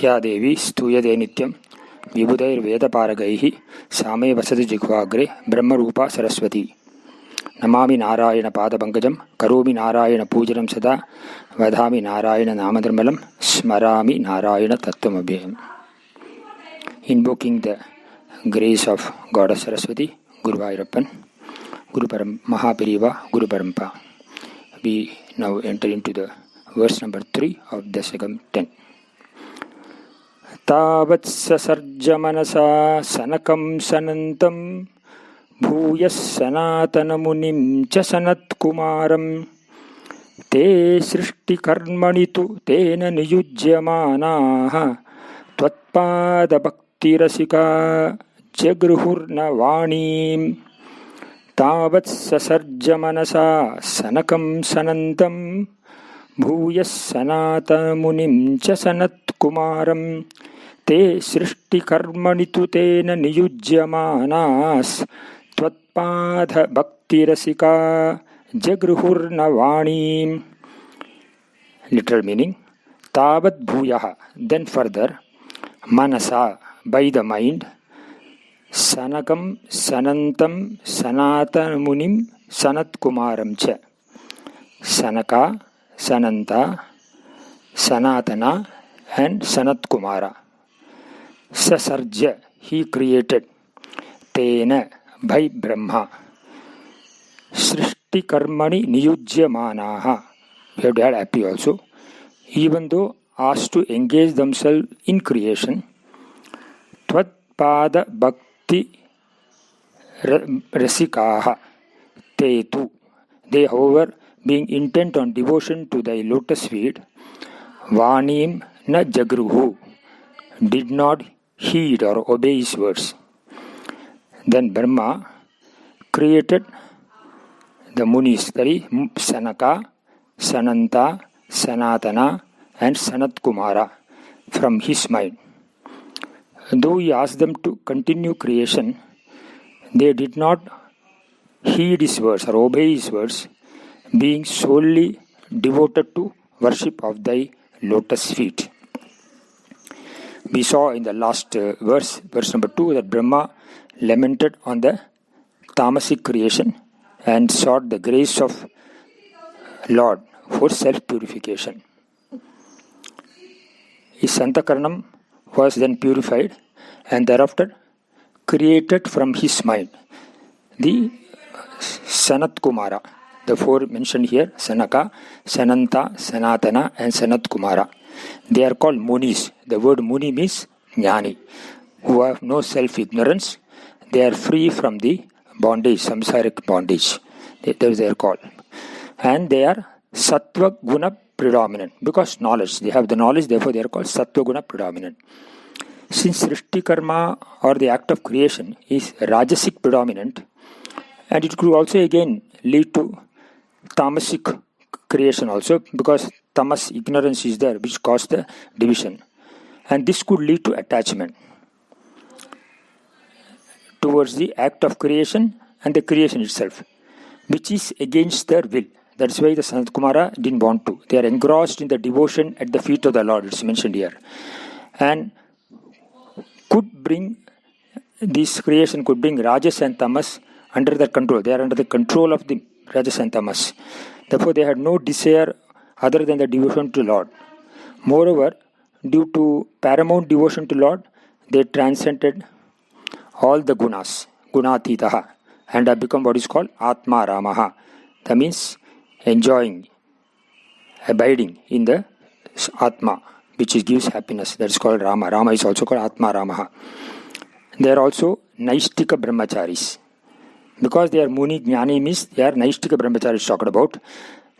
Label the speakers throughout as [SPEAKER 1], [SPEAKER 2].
[SPEAKER 1] या देवी स्तूयते नित्यं विबुधैर्वेदपारगैः सा मे वसति जिह्वाग्रे ब्रह्मरूपा सरस्वती। नमामि नारायणपादपङ्कजं करोमि नारायणपूजनं सदा वदामि नारायणनामनिर्मलं स्मरामि नारायणतत्त्वमव्ययम्. Invoking the grace of Goddess Saraswati, Guru Vairappan, Guru Mahaperiva, Guru Parampa. We now enter into the verse number 3 of Dasakam 10. Tavat sasarja manasa sanakam sanantam bhuyas sanatanamunim cha sanat kumaram te srishti karmanitu tena niyujyamanaha tvatpada bhaktirasika jagruhurna vanim. Tavat sasarja manasa sanakam sanantam bhuyas sanatanamunim cha sanat kumaram te srishti karmanitu tena niyujyamanas tvatpada bhaktirasika jagruhurna vanim. Literal meaning: Tavat bhuyaha, then further, manasa, by the mind, sanakam sanantam sanatanamunim sanat kumaram cha. Sanaka, Sananta, Sanatana and Sanat Kumara. Sasarja, he created. Tena, by Brahma. Srishti karmani niyujyamanaha. We have to add happy also. Even though asked to engage themselves in creation, Tvat pada bhakti rasikaha tetu. They, however, being intent on devotion to thy lotus feet, Vanim na jagruhu, did not heed or obey his words. Then Brahma created the Munis, that is Sanaka, Sananta, Sanatana and Sanat Kumara from his mind. Though he asked them to continue creation, they did not heed his words or obey his words, being solely devoted to worship of thy lotus feet. We saw in the last verse number 2, that Brahma lamented on the tamasic creation and sought the grace of Lord for self-purification. His Santakaranam was then purified and thereafter created from his mind the Sanat Kumara. The four mentioned here, Sanaka, Sananta, Sanatana and Sanat Kumara. They are called Munis. The word Muni means Jnani, who have no self-ignorance. They are free from the bondage, samsaric bondage. That is their call. And they are Sattva Guna predominant, because knowledge. They have the knowledge, therefore they are called Sattva Guna predominant. Since Srishti Karma or the act of creation is Rajasic predominant, and it could also again lead to tamasic creation also, because tamas, ignorance, is there, which caused the division, and this could lead to attachment towards the act of creation and the creation itself, which is against their will. That's why the Sanat Kumara didn't want to. They are engrossed in the devotion at the feet of the Lord, it's mentioned here, and could bring this creation could bring Rajas and Tamas under their control. They are under the control of the Rajas and Tamas. Therefore, they had no desire other than the devotion to Lord. Moreover, due to paramount devotion to Lord, they transcended all the gunas, gunatitaha, and have become what is called Atma Ramaha. That means enjoying, abiding in the Atma, which gives happiness. That is called Rama. Rama is also called Atma Ramaha. They are also Naishtika Brahmacharis. Because they are Muni, Jnani means they are Naishtika Brahmacharis talked about.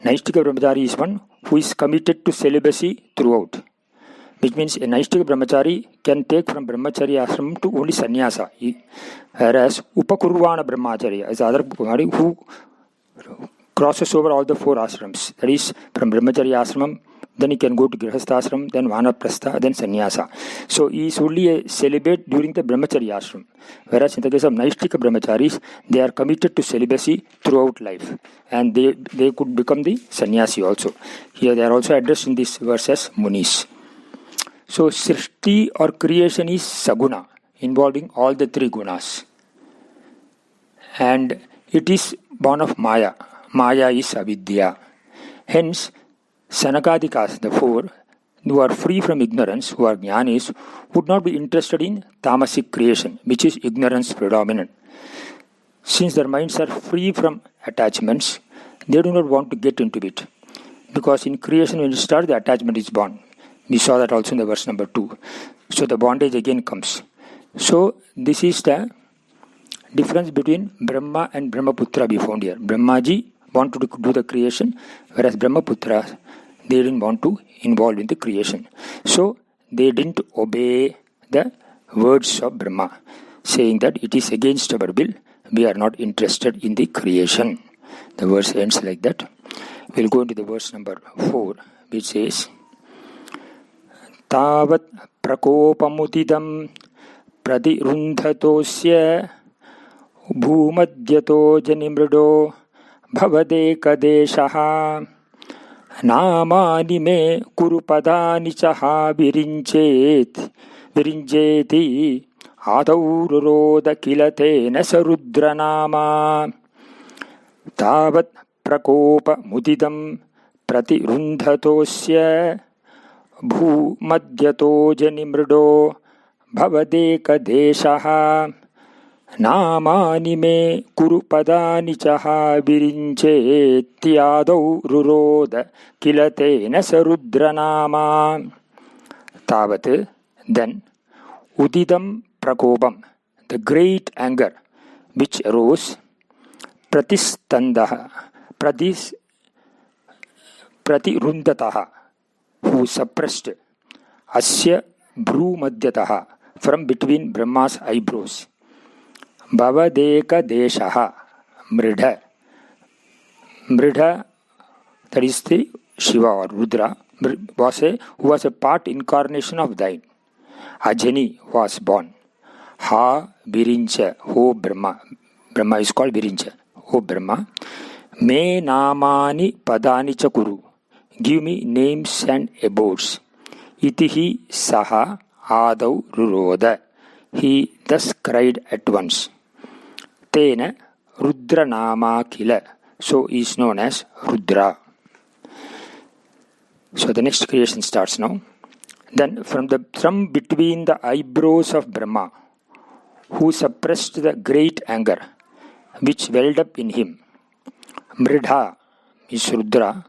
[SPEAKER 1] Naishtika Brahmachari is one who is committed to celibacy throughout. Which means a Naishtika Brahmachari can take from Brahmacharya ashram to only sannyasa. Whereas Upakurvana Brahmacharya is the other Brahmachari who crosses over all the four ashrams. That is, from Brahmacharya ashram, then he can go to Grihastha ashram, then Vanaprastha, then sannyasa. So he is only a celibate during the Brahmacharya ashram. Whereas in the case of Naishtika Brahmacharis, they are committed to celibacy throughout life. And they could become the sannyasi also. Here they are also addressed in this verse as Munis. So Srishti or creation is Saguna, involving all the three gunas. And it is born of Maya. Maya is Avidya. Hence, Sanakadikas, the four, who are free from ignorance, who are jnanis, would not be interested in tamasic creation, which is ignorance predominant. Since their minds are free from attachments, they do not want to get into it. Because in creation, when you start, the attachment is born. We saw that also in the verse number 2. So the bondage again comes. So this is the difference between Brahma and Brahmaputra we found here. Brahmaji wanted to do the creation, whereas Brahmaputra, they didn't want to involve in the creation. So they didn't obey the words of Brahma, saying that it is against our will, we are not interested in the creation. The verse ends like that. We'll go into the verse number 4, which says, Tavat prakopamutidam pradirundhatosya bhumadyato janimrudo bhavadekadeshaha namani me kurupadani chaha virinjeti adaurroda kilatena sarudranama tavat prakopa mudidam pratirundhatosya bhumadyato janimrudo bhavadekadeshaha namani me kurupadani chaha virincheti adau ruroda kilatena sarudranama. Tavat, then, udidam prakopam, the great anger which arose, pratistandaha, pratirundataha, who suppressed, asya bhrumadyataha, from between Brahma's eyebrows, bhavadeka deshaha, mridha, that is the Shiva or Rudra, who was a part incarnation of thine. Ajani was born. Ha Virincha, O Brahma. Brahma is called Virincha. O Brahma. Me namani padani chakuru. Give me names and abodes. Itihi saha adau ruroda. He thus cried at once. Tena Rudra nama kila. So he is known as Rudra. So the next creation starts now. Then from between the eyebrows of Brahma, who suppressed the great anger which welled up in him, Mridha is Rudra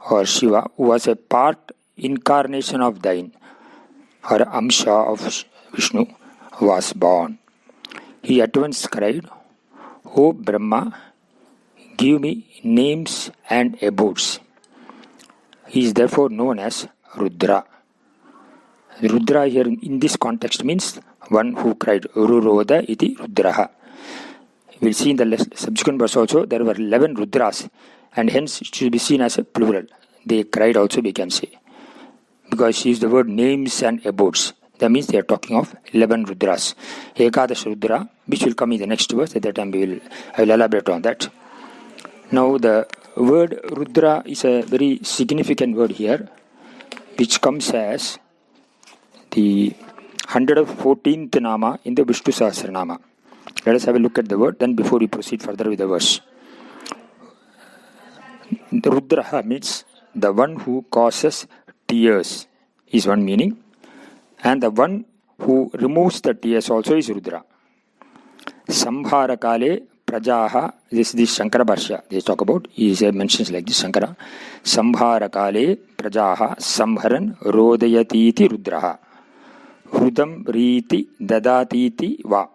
[SPEAKER 1] or Shiva, who was a part incarnation of thine, or Amsha of Vishnu, was born. He at once cried, O Brahma, give me names and abodes. He is therefore known as Rudra. Rudra here in this context means one who cried Ruroda iti Rudraha. We'll see in the subsequent verse also there were 11 Rudras, and hence it should be seen as a plural. They cried also, we can say, because she used the word names and abodes. That means they are talking of 11 Rudras. Ekadash Rudra, which will come in the next verse. At that time I will elaborate on that. Now the word Rudra is a very significant word here, which comes as the 114th Nama in the Vishnu Sahasranama. Let us have a look at the word, then before we proceed further with the verse. The Rudraha means the one who causes tears is one meaning, and the one who removes the tears also is Rudra. Sambharakale Prajaha, this is Shankara Bhashya, they talk about, he mentions like this, Shankara. Sambharakale Prajaha Samharan Rodayatiti Rudraha. Rudam Riti Dadatiti Va.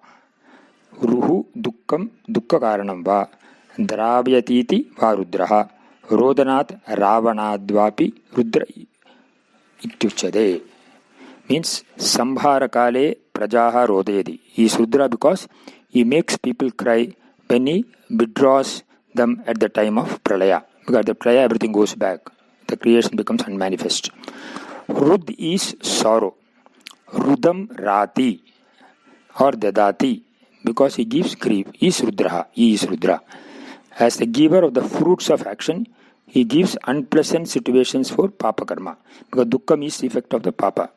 [SPEAKER 1] Ruhu Dukkam Dukka Karanam Va. Dravyatiti Va Rudraha. Rodanat Ravanadvapi Rudra Ityuchade. Means Sambharakale Prajaha Rodayati. He is Rudra because he makes people cry when he withdraws them at the time of Pralaya. Because the Pralaya everything goes back. The creation becomes unmanifest. Rud is sorrow. Rudam Rati or Dadati, because he gives grief, is Rudraha, he is Rudra. As the giver of the fruits of action, he gives unpleasant situations for Papa Karma, because Dukkham is the effect of the Papa.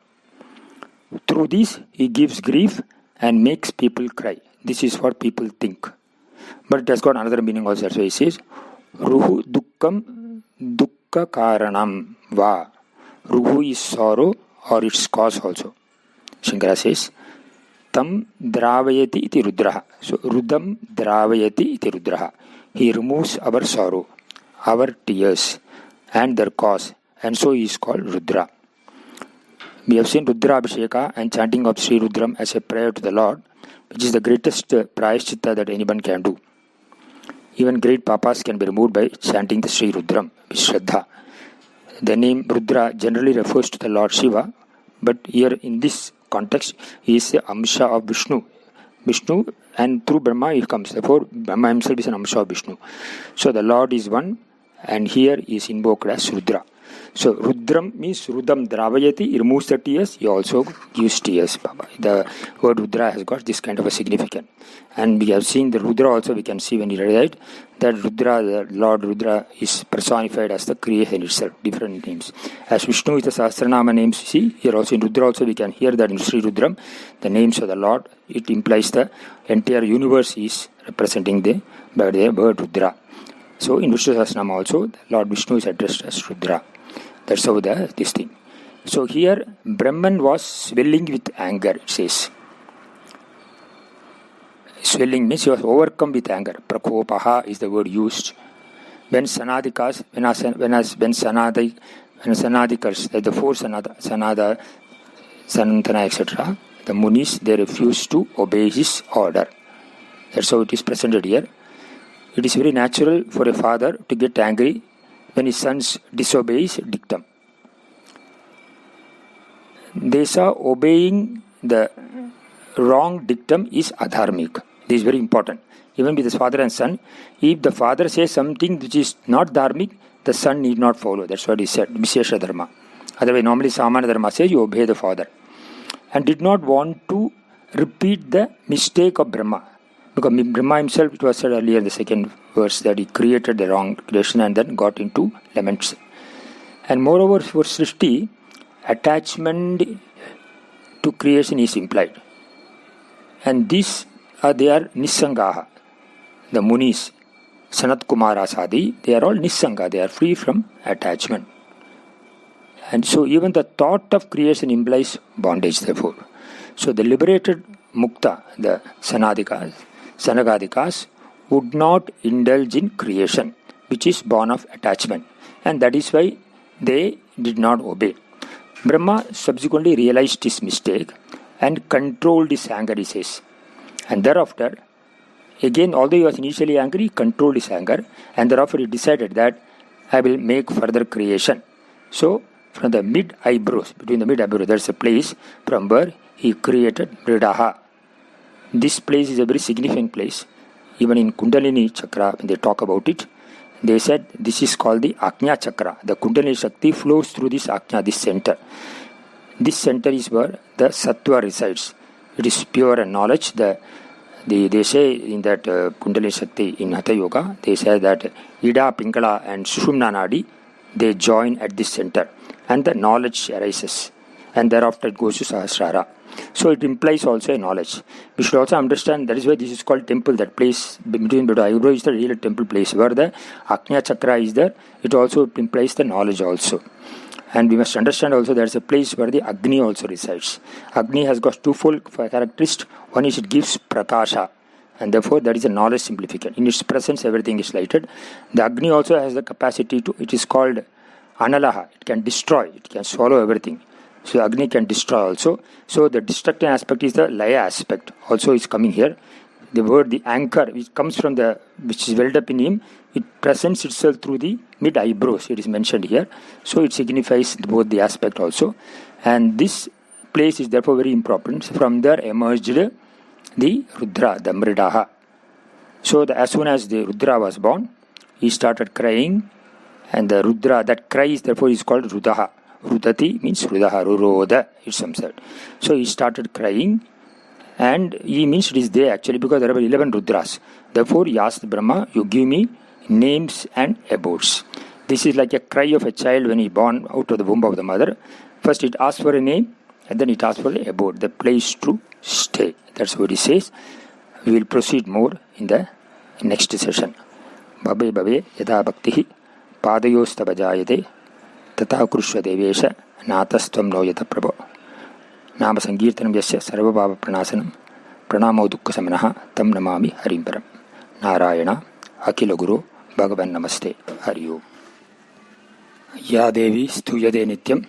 [SPEAKER 1] Through this, he gives grief and makes people cry. This is what people think. But it has got another meaning also. That's why he says, Ruhu dukkam dukkha karanam va. Ruhu is sorrow or its cause also. Shankara says, Tam dravayati iti rudraha. So, Rudam dravayati iti rudraha. He removes our sorrow, our tears, and their cause. And so he is called Rudra. We have seen Rudra Abhisheka and chanting of Sri Rudram as a prayer to the Lord, which is the greatest prayaschitta that anyone can do. Even great papas can be removed by chanting the Sri Rudram with Shraddha. The name Rudra generally refers to the Lord Shiva, but here in this context, he is the Amsha of Vishnu. Vishnu, and through Brahma he comes. Therefore, Brahma himself is an Amsha of Vishnu. So the Lord is one, and here he is invoked as Rudra. So Rudram means Rudam Dravayati, he removes the tears, he also gives tears. The word Rudra has got this kind of a significance. And we have seen the Rudra also, we can see when he read that Rudra, the Lord Rudra, is personified as the creation itself, different names. As Vishnu is the Sahasranama names, see, here also in Rudra also we can hear that in Sri Rudram, the names of the Lord, it implies the entire universe is representing by the word Rudra. So in Vishnu Sahasranama also, Lord Vishnu is addressed as Rudra. That's how this thing. So here, Brahman was swelling with anger, it says. Swelling means he was overcome with anger. Prakopaha is the word used. When Sanadikas, when Sanadikars, the four Sanada, Sanatana, etc., the Munis, they refused to obey his order. That's how it is presented here. It is very natural for a father to get angry when his sons disobey his dictum. They saw obeying the wrong dictum is adharmic. This is very important. Even with his father and son, if the father says something which is not dharmic, the son need not follow. That's what he said, Vishesha Dharma. Otherwise, normally Samana Dharma says you obey the father. And did not want to repeat the mistake of Brahma. Because Brahma himself, it was said earlier in the second verse, that he created the wrong creation and then got into laments. And moreover, for Srishti, attachment to creation is implied. And these they are Nisangaha. The Munis, Sanat Kumara Sadi, they are all Nisanga, they are free from attachment. And so even the thought of creation implies bondage, therefore. So the liberated Mukta, the Sanagadikas, would not indulge in creation, which is born of attachment. And that is why they did not obey. Brahma subsequently realized his mistake and controlled his anger, he says. And thereafter, again, although he was initially angry, he controlled his anger. And thereafter he decided that I will make further creation. So, from the mid-eyebrows, between the mid-eyebrows, there is a place from where he created Vridaha. This place is a very significant place. Even in Kundalini Chakra, when they talk about it, they said this is called the Ajna Chakra. The Kundalini Shakti flows through this Ajna, this center. This center is where the Sattva resides. It is pure and knowledge. They say in that Kundalini Shakti in Hatha Yoga, they say that Ida, Pingala and Sushumna Nadi, they join at this center. And the knowledge arises. And thereafter it goes to Sahasrara. So it implies also a knowledge. We should also understand that is why this is called temple. That place between the eyebrow is the real temple place. Where the Ajna Chakra is there, it also implies the knowledge also. And we must understand also there is a place where the Agni also resides. Agni has got twofold characteristics. One is it gives prakasha, and therefore that is a knowledge simplification. In its presence everything is lighted. The Agni also has the capacity to, it is called Analaha. It can destroy, it can swallow everything. So Agni can destroy also. So the destructive aspect is the Laya aspect. Also is coming here. The word, the anchor, which comes from the, which is welled up in him, it presents itself through the mid-eyebrows. It is mentioned here. So it signifies both the aspect also. And this place is therefore very important. From there emerged the Rudra, the Mridaha. So as soon as the Rudra was born, he started crying. And the Rudra, that cry is therefore is called Rudaha. Rudati means Rudaha, Ruroda, it's some said. So he started crying. And he means it is there actually because there are 11 Rudras. Therefore he asked Brahma, you give me names and abodes. This is like a cry of a child when he born out of the womb of the mother. First it asks for a name and then it asks for the abode, the place to stay. That's what he says. We will proceed more in the next session. Bhabe bhave yada bhaktihi padayostava jayate tata krushva devesha natastvam no yata prabho. Nama sankirtanam yasya sarvabhava pranasanam pranamo dukkha samanaha tam namami harimbaram. Narayana Akila Guru Bhagavan Namaste. Hari Om. Ya Devi Stuyade Nityam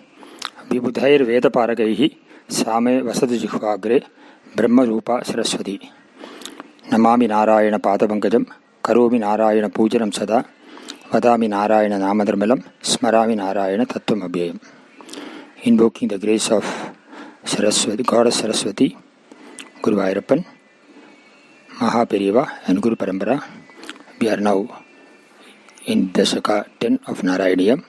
[SPEAKER 1] Vibudhair Veda Paragaihi Same Vasadu Jihvagre Brahma Rupa Saraswati. Namami Narayana Padapankajam Karomi Narayana Pujanam Sada Vadami Narayana Namadharmalam Smarami Narayana Tattvam Abhyayam. Invoking the grace of Saraswati, Goddess Saraswati, Guru Vairappan, Mahaperiva and Guru Parambara. We are now in Dashaka 10 of Narayaniyam.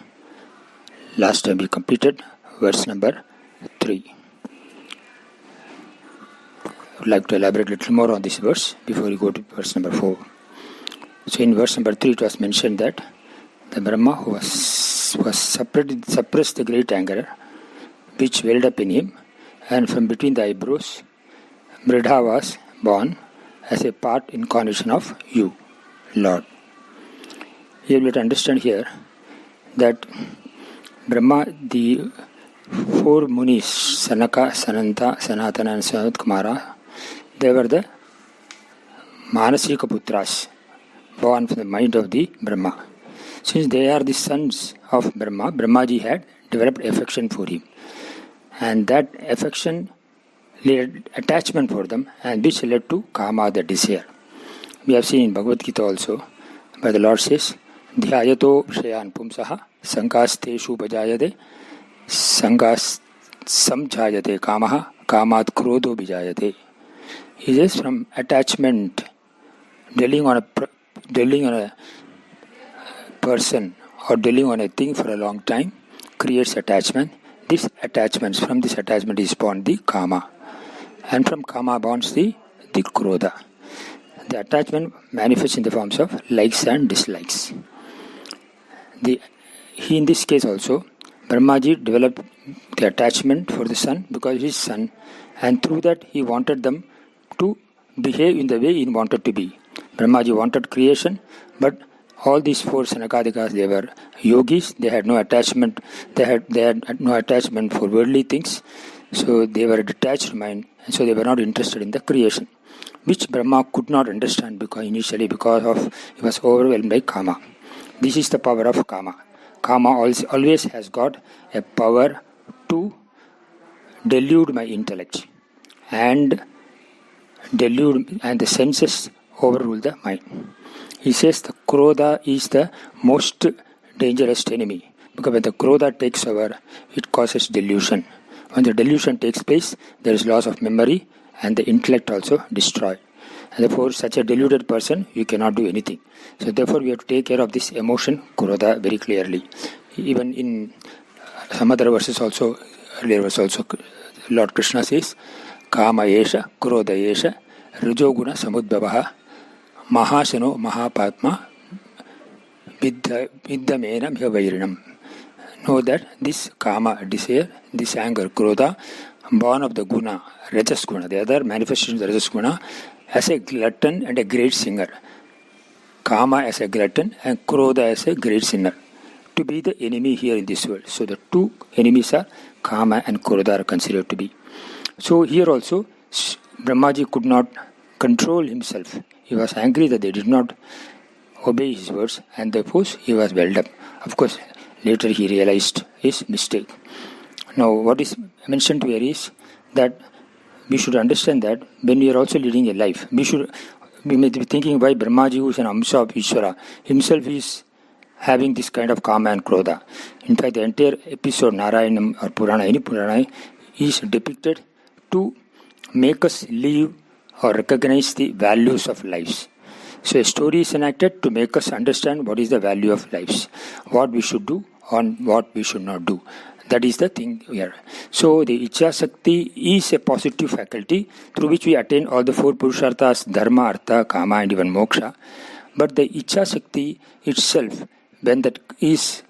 [SPEAKER 1] Last time we completed verse number 3. I would like to elaborate a little more on this verse before we go to verse number 4. So in verse number 3 it was mentioned that the Brahma who was suppressed the great anger which welled up in him, and from between the eyebrows Mridha was born as a part incarnation of you, Lord. You will understand here that Brahma, the four Munis, Sanaka, Sananta, Sanatana and Sanat Kumara, they were the Manasika Putras, born from the mind of the Brahma. Since they are the sons of Brahma, Brahmaji had developed affection for him. And that affection led attachment for them, and which led to Kama, the desire. We have seen in Bhagavad Gita also, where the Lord says, Dhyayato Vishayan Pumsaha Sankasteshu Bajayade Sankas Samjayate Kamaha Kamat Krodho Bijayate. He says from attachment, dwelling on a person or dwelling on a thing for a long time creates attachment. From this attachment is born the Kama. And from Kama bonds the Krodha. The attachment manifests in the forms of likes and dislikes. In this case also, Brahmaji developed the attachment for the son because he is son, and through that he wanted them to behave in the way he wanted to be. Brahmaji wanted creation, but all these four Sanakadikas, they were yogis, they had no attachment, they had no attachment for worldly things, so they were a detached mind, and so they were not interested in the creation, which Brahma could not understand because he was overwhelmed by Kama. This is the power of Kama. Kama always has got a power to delude my intellect, and the senses overrule the mind. He says the Krodha is the most dangerous enemy, because when the Krodha takes over, it causes delusion. When the delusion takes place, there is loss of memory and the intellect also destroyed. And therefore, such a deluded person, you cannot do anything. So therefore, we have to take care of this emotion, Krodha, very clearly. Even in some other verses also, earlier verse also, Lord Krishna says, Kama Yesha, Krodha Yesha, Rajoguna Samudbhavaha, Mahasano Mahapatma, Viddhamena Bhyavairinam. Know that this Kama, desire, this anger, Krodha, born of the Guna, Rajas Guna, the other manifestation of the Rajas Guna, as a glutton and a great singer. Kama as a glutton and Krodha as a great sinner. To be the enemy here in this world. So the two enemies are Kama and Krodha are considered to be. So here also, Brahmaji could not control himself. He was angry that they did not obey his words, and therefore he was welled up. Of course, later he realized his mistake. Now, what is mentioned here is that we should understand that when we are also leading a life, we may be thinking why Brahmaji, who is an Amsa of Ishvara, himself is having this kind of Kama and Krodha. In fact, the entire episode, Narayanam or Purana, any Purana, is depicted to make us live or recognize the values of lives. So a story is enacted to make us understand what is the value of lives, what we should do and what we should not do. That is the thing here. So the Ichha Shakti is a positive faculty through which we attain all the four Purusharthas, Dharma, Artha, Kama and even Moksha. But the Ichha Shakti itself, when that is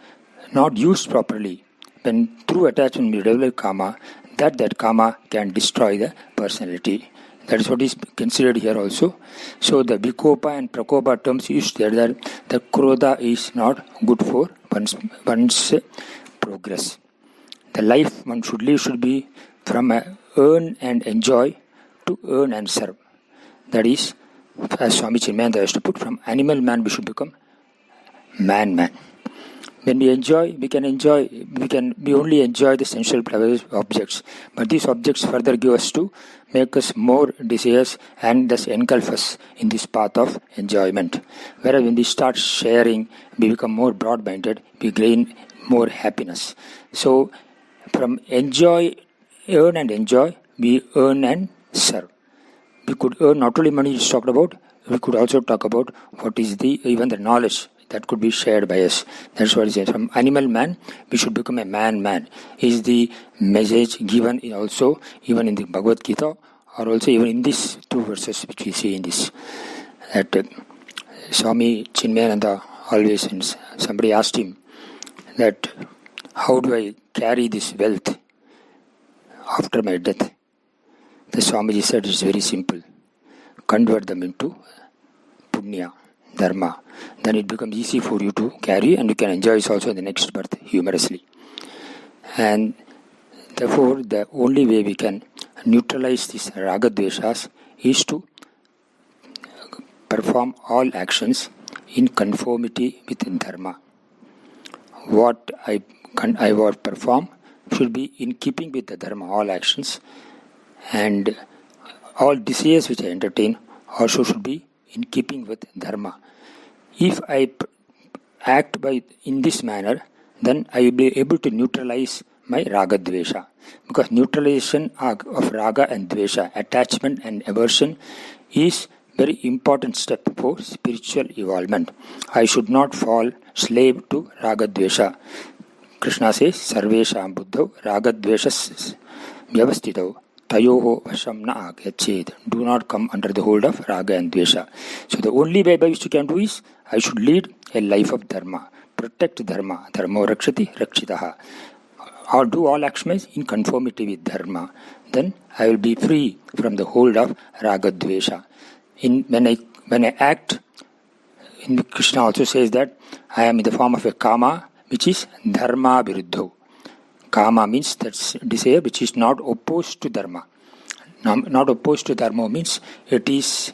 [SPEAKER 1] not used properly, when through attachment we develop Kama, that karma can destroy the personality. That is what is considered here also. So the Vikopa and Prakopa terms used there, that the Krodha is not good for one's progress. The life one should live should be from earn and enjoy to earn and serve. That is, as Swami Chinmayananda used to put, from animal man we should become man. When we enjoy, we only enjoy the sensual pleasures objects. But these objects further give us to make us more desirous and thus engulf us in this path of enjoyment. Whereas when we start sharing, we become more broad-minded, we gain more happiness. So from earn and enjoy, we earn and serve. We could earn not only money is talked about, we could also talk about what is even the knowledge that could be shared by us. That's what it says. From animal man, we should become a man. Is the message given also even in the Bhagavad Gita, or also even in these two verses which we see in this. That Swami Chinmayananda always, somebody asked him that how do I carry this wealth after my death? The Swamiji said it's very simple. Convert them into punya, dharma. Then it becomes easy for you to carry, and you can enjoy it also in the next birth humorously. And therefore, the only way we can neutralize these ragadveshas is to perform all actions in conformity with dharma. What I perform should be in keeping with the dharma, all actions, and all desires which I entertain also should be in keeping with dharma. If I act in this manner, then I will be able to neutralize my raga dvesha. Because neutralization of raga and dvesha, attachment and aversion, is very important step for spiritual evolvement. I should not fall slave to raga dvesha. Krishna says, Sarvesham buddho raga dveshas vyavastitau tayoho vasham na agyached. Do not come under the hold of raga and dvesha. So the only way by which you can do is, I should lead a life of dharma, protect dharma, dharmo rakshati rakshitaha, or do all actions in conformity with dharma. Then I will be free from the hold of raga dvesha. When I act, Krishna also says that I am in the form of a kama, which is dharma viruddho. Kama means that's desire which is not opposed to dharma. Not opposed to dharma means it is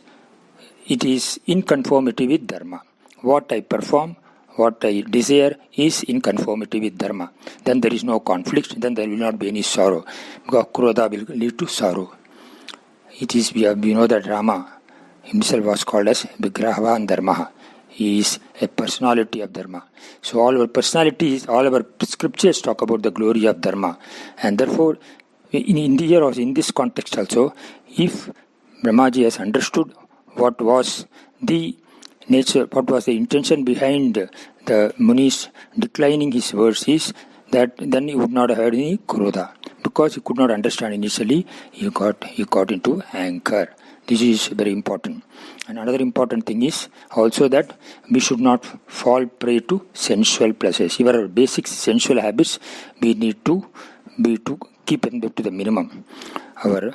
[SPEAKER 1] in conformity with dharma. What I perform, what I desire is in conformity with dharma. Then there is no conflict, then there will not be any sorrow. Because krodha will lead to sorrow. We know that Rama himself was called as Vigrahavan Dharmaha. He is a personality of dharma. So all our personalities, all our scriptures talk about the glory of dharma. And therefore, in India or in this context also, if Brahmaji has understood what was the nature, what was the intention behind the Munis declining his verse, is that then he would not have had any krodha. Because he could not understand initially, he got into anger. This is very important. And another important thing is also that we should not fall prey to sensual pleasures. Even our basic sensual habits, we need to keep them to the minimum. Our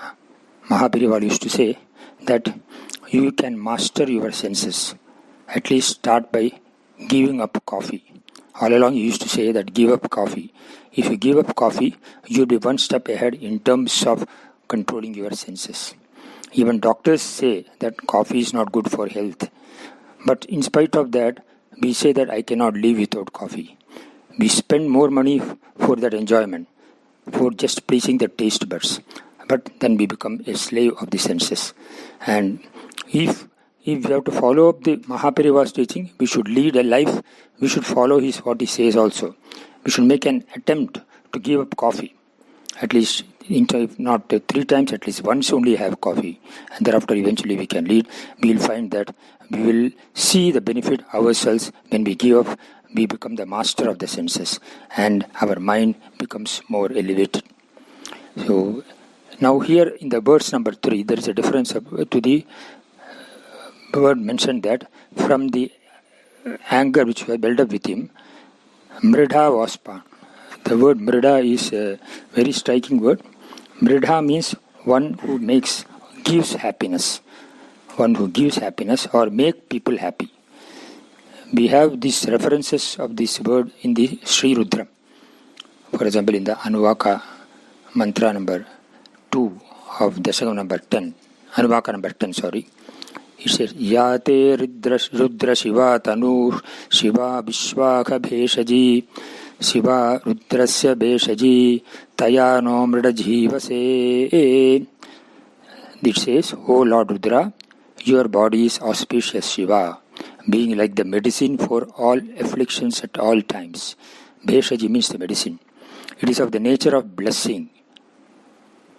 [SPEAKER 1] Mahaparival used to say that you can master your senses. At least start by giving up coffee. All along he used to say that give up coffee. If you give up coffee, you'll be one step ahead in terms of controlling your senses. Even doctors say that coffee is not good for health. But in spite of that, we say that I cannot live without coffee. We spend more money for that enjoyment, for just pleasing the taste buds. But then we become a slave of the senses. And if we have to follow up the Mahapariva's teaching, we should lead a life, we should follow what he says also. We should make an attempt to give up coffee. At least, if not 3 times, at least once only have coffee. And thereafter eventually we can lead. We will find that we will see the benefit ourselves when we give up. We become the master of the senses. And our mind becomes more elevated. So, now here in the verse number 3, there is a difference to the word mentioned that from the anger which was built up with him, Mridha was born. The word Mridha is a very striking word. Mridha means one who gives happiness. One who gives happiness or make people happy. We have these references of this word in the Sri Rudra. For example, in the Anuvaka mantra number 2 of Dashakam number 10, Anuvaka number 10, sorry. It says, Yate Rudra Shiva Tanu Shiva Vishwaka Bheshaji Shiva Rudrasya Bheshaji Tayano Mrida Jivase. It says, O Lord Rudra, your body is auspicious Shiva, being like the medicine for all afflictions at all times. Bheshaji means the medicine. It is of the nature of blessing.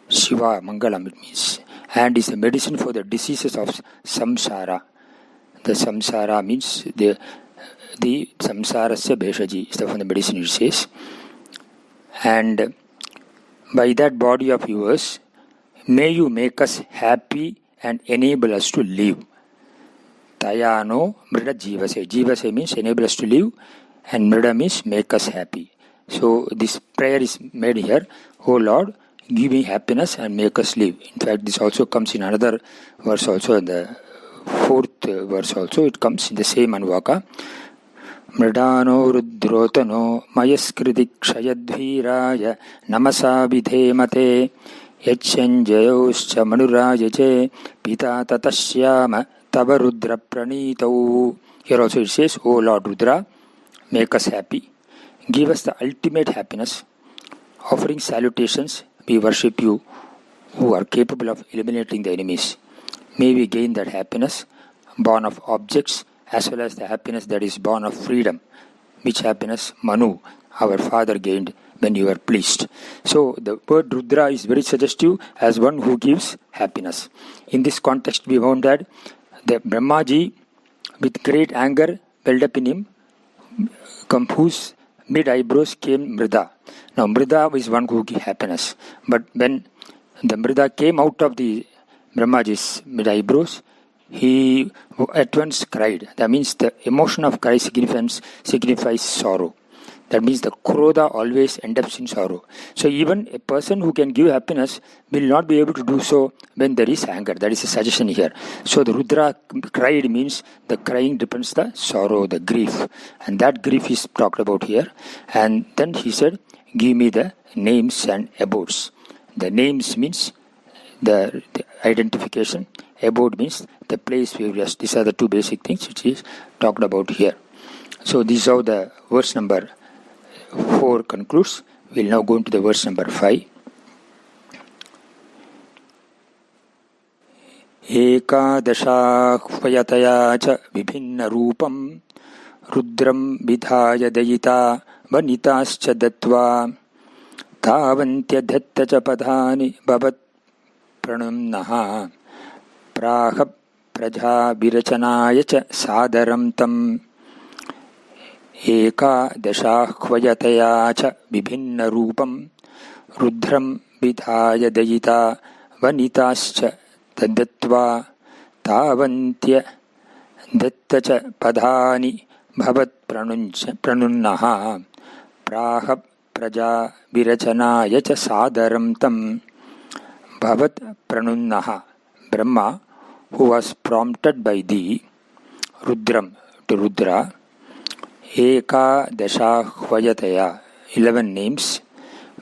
[SPEAKER 1] Shiva, Mangalam it means. And is the medicine for the diseases of samsara. The samsara means the samsarasya bheshaji is the medicine it says. And by that body of yours, may you make us happy and enable us to live. Tayano mrida jivase. Jivase means enable us to live, and mrida means make us happy. So this prayer is made here. Oh Lord, give me happiness and make us live. In fact, this also comes in another verse also, in the 4th verse also. It comes in the same Anuvaka. Mridano rudrotano mayaskriti kshayadviraya namasa vidhemate yachanjayoscha manurajache pita tatashyama tava rudra pranitau. Here also it says, O Lord Rudra, make us happy. Give us the ultimate happiness. Offering salutations, we worship you who are capable of eliminating the enemies. May we gain that happiness, born of objects, as well as the happiness that is born of freedom, which happiness Manu, our father, gained when you were pleased. So the word Rudra is very suggestive as one who gives happiness. In this context, we found that the Brahmaji, with great anger welled up in him, whose mid-eyebrows came Mrida. Now Mrida is one who gives happiness. But when the Mrida came out of the Brahmaji's mid-eyebrows, he at once cried. That means the emotion of cry signifies sorrow. That means the krodha always ends up in sorrow. So even a person who can give happiness will not be able to do so when there is anger. That is a suggestion here. So the Rudra cried means the crying depends the sorrow, the grief. And that grief is talked about here. And then he said, give me the names and abodes. The names means the identification. Abode means the place where we are. These are the two basic things which is talked about here. So this is how the verse number 4 concludes. We will now go into the verse number 5. Ekadashahvayataya cha vibhinna rupam rudram vidhaya dayita vanitascha datva tavantya dhatta cha padhani bhavat pranamnaha praha praja virachanaya cha sadaram tam. Ekadashahvayataya cha vibhinna rupam rudram vidhaya dayita vanitascha taddatva tavantya datta cha padhani bhavat pranunnaha praha praja virachanaya cha sadaram tam. Bhavat pranunnaha, Brahma, who was prompted by thee, Rudram, to Rudra, Ekadashahvayataya, 11 names,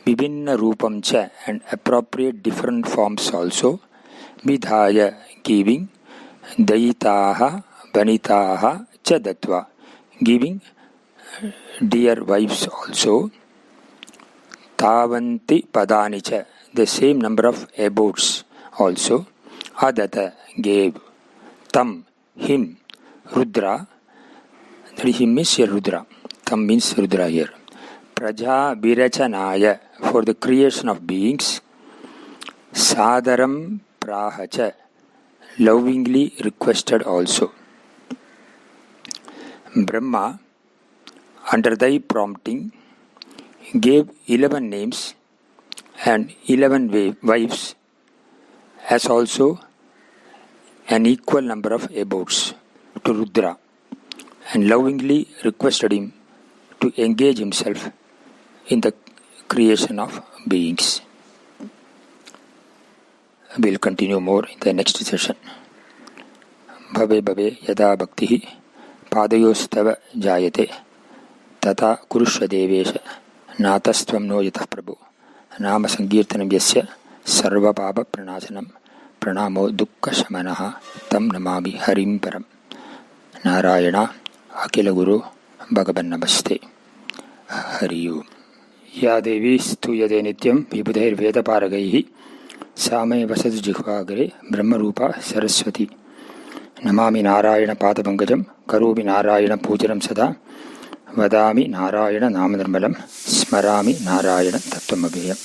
[SPEAKER 1] Vibhinna Rupam cha, and appropriate different forms also, Vidhaya, giving, Dayitaha, Vanitaha cha Datva, giving dear wives also, Tavanti Padani cha, the same number of abodes also, Adata, gave, Tam, him, Rudra, that him means here Rudra, Tam means Rudra here, Praja Virachanaya, for the creation of beings, Sadaram Prahacha, lovingly requested also. Brahma, under thy prompting, gave 11 names and 11 wives, as also an equal number of abodes to Rudra, and lovingly requested him to engage himself in the creation of beings. We'll continue more in the next session. Bhave bhave yada bhakti padayostava jayate tata kurushva devesha natastvam no yatah prabhu nama sankirtanam yasya sarva papa pranasanam pranamo dukkha shamanaha tam namami harim param. Narayana Akila Guru Bhagavan Namaste. Hari Om. Ya Devi Stuyade Nityam Vibhudair Veda Paragaihi Same Vasad Jikhvagare Brahma Rupa Saraswati. Namami Narayana Padapangajam Karobi Narayana Pujaram Sada Vadami Narayana Namanarmalam Smarami Narayana Tattvamayam.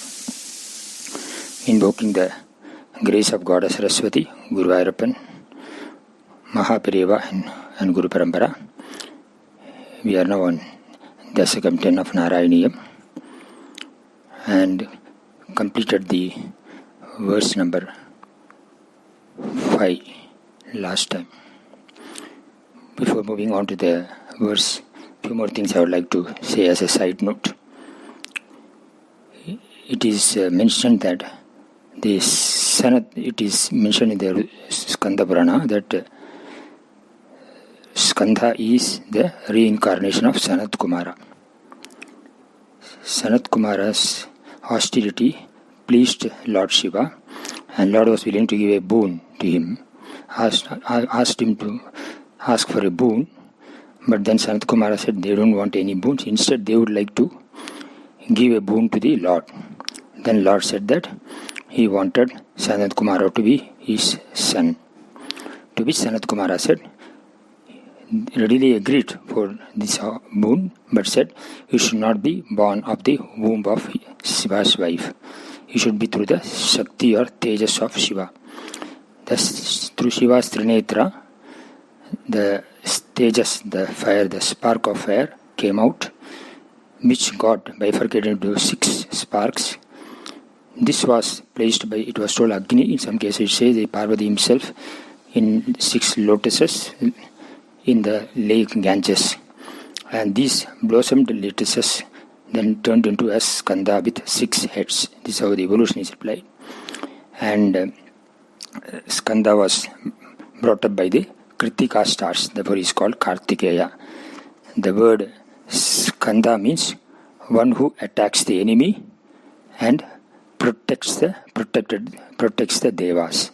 [SPEAKER 1] Invoking the grace of Goddess Saraswati, Guru Vairappan, Mahaperiyava and Guru Parampara. We are now on the Dasakam 10 of Narayaniyam and completed the verse number 5 last time. Before moving on to the verse, few more things I would like to say as a side note. It is mentioned that it is mentioned in the Skanda Purana that Skandha is the reincarnation of Sanat Kumara. Sanat Kumara's austerity pleased Lord Shiva, and Lord was willing to give a boon to him. Asked him to ask for a boon, but then Sanat Kumara said they don't want any boons. Instead, they would like to give a boon to the Lord. Then Lord said that he wanted Sanat Kumara to be his son. To which Sanat Kumara said, readily agreed for this boon, but said, you should not be born of the womb of Shiva's wife. You should be through the Shakti or Tejas of Shiva. Thus, through Shiva's Trinetra, the Tejas, the fire, the spark of fire came out, which got bifurcated into 6 sparks. This was placed by, it was told Agni, in some cases it says the Parvati himself, in 6 lotuses in the lake Ganges, and these blossomed lotuses then turned into a skanda with 6 heads. This is how the evolution is applied. And skanda was brought up by the Kritika stars, therefore is called Kartikeya. The word skanda means one who attacks the enemy and protects the devas.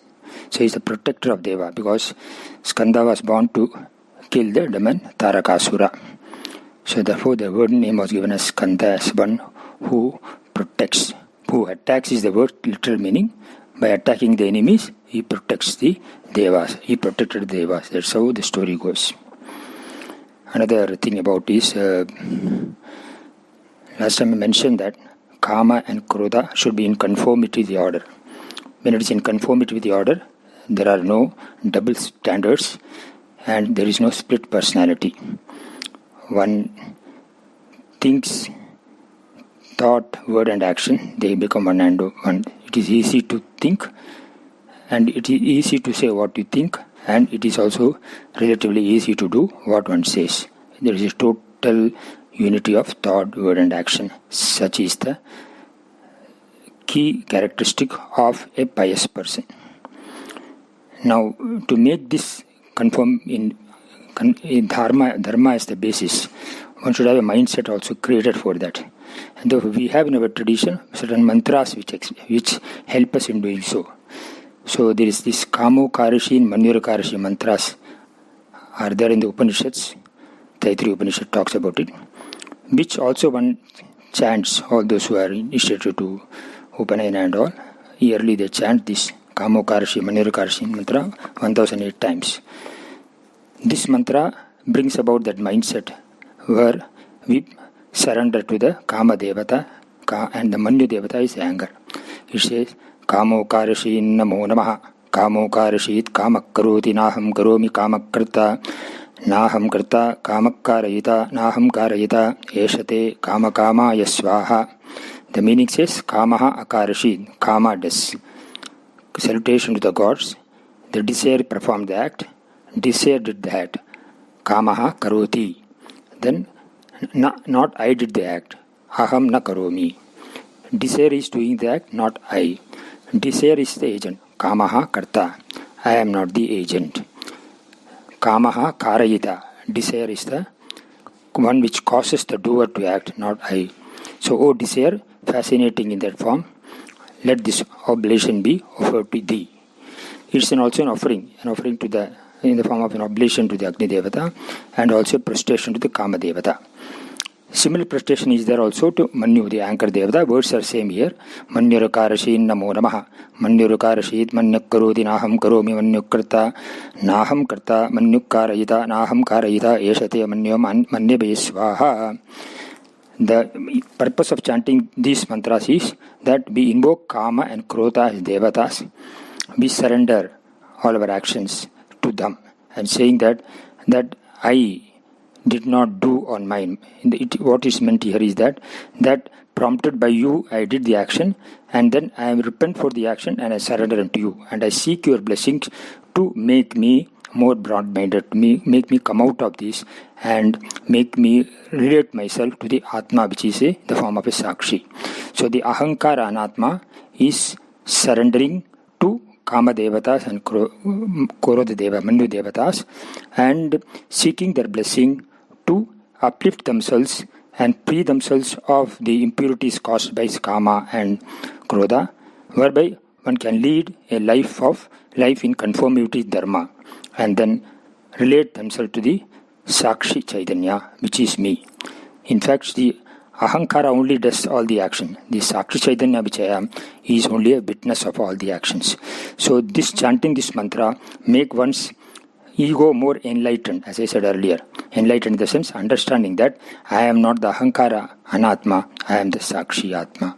[SPEAKER 1] So he is the protector of deva, because Skanda was born to kill the demon Tarakasura. So therefore the word name was given as Skanda, as one who protects. Who attacks is the word literal meaning. By attacking the enemies, he protects the devas. He protected the devas. That's how the story goes. Another thing about is, last time I mentioned that Kama and Krodha should be in conformity with the order. When it is in conformity with the order, there are no double standards and there is no split personality. One thinks, thought, word and action, they become one and one. It is easy to think and it is easy to say what you think, and it is also relatively easy to do what one says. There is a total unity of thought, word and action. Such is the key characteristic of a pious person. Now, to make this conform in dharma as the basis, one should have a mindset also created for that. And therefore we have in our tradition certain mantras which help us in doing so. So there is this Kamo Karishi and Manura Karishi mantras are there in the Upanishads. Taittiriya Upanishad talks about it, which also one chants. All those who are initiated to Upanayana and all, yearly they chant this Kamo Karishi, Manura Karishi mantra 1008 times. This mantra brings about that mindset where we surrender to the Kama Devata, and the Manu Devata is anger. It says, Kamo Karishi Namo Namaha, Kamo Karishit Kamak Karoti Naham Karomi Kamakkarta, Naham Karta Kamakkarayita, Naham Karayita, Eshate Kama Kama Yaswaha. The meaning says, Kamaha Akarashid, Kama does. Salutation to the gods. The desire performed the act, desire did the act. Kamaha Karoti. Then, not I did the act. Aham na karomi. Desire is doing the act, not I. Desire is the agent. Kamaha Karta. I am not the agent. Kamaha Karayita. Desire is the one which causes the doer to act, not I. So, O desire, fascinating in that form, let this oblation be offered to thee. It's also an offering to the, in the form of an oblation to the Agni Devata, and also prostration to the Kama Devata. Similar prostration is there also to Manyu, the anchor Devata. Words are same here. Manyurukarashin namo namaha. Manyurukarashit manyakaroti naham karomi manyukarta. Naham karta manyukarayita naham karayita eshate manyo manyebe swaha. The purpose of chanting these mantras is that we invoke Kama and Krodha as Devatas. We surrender all our actions to them and saying that I did not do on mine. What is meant here is that prompted by you, I did the action, and then I repent for the action and I surrender unto you. And I seek your blessings to make me more broad-minded, make me come out of this and make me relate myself to the Atma, which is the form of a Sakshi. So the Ahankara Anatma is surrendering to Kama Devatas and Krodha Deva, Manu Devatas, and seeking their blessing to uplift themselves and free themselves of the impurities caused by Kama and Krodha, whereby one can lead a life in conformity with Dharma, and then relate themselves to the Sakshi Chaitanya, which is me. In fact, the Ahankara only does all the action. The Sakshi Chaitanya, which I am, is only a witness of all the actions. So this chanting this mantra make one's ego more enlightened, as I said earlier. Enlightened in the sense understanding that I am not the Ahankara Anatma, I am the Sakshi Atma.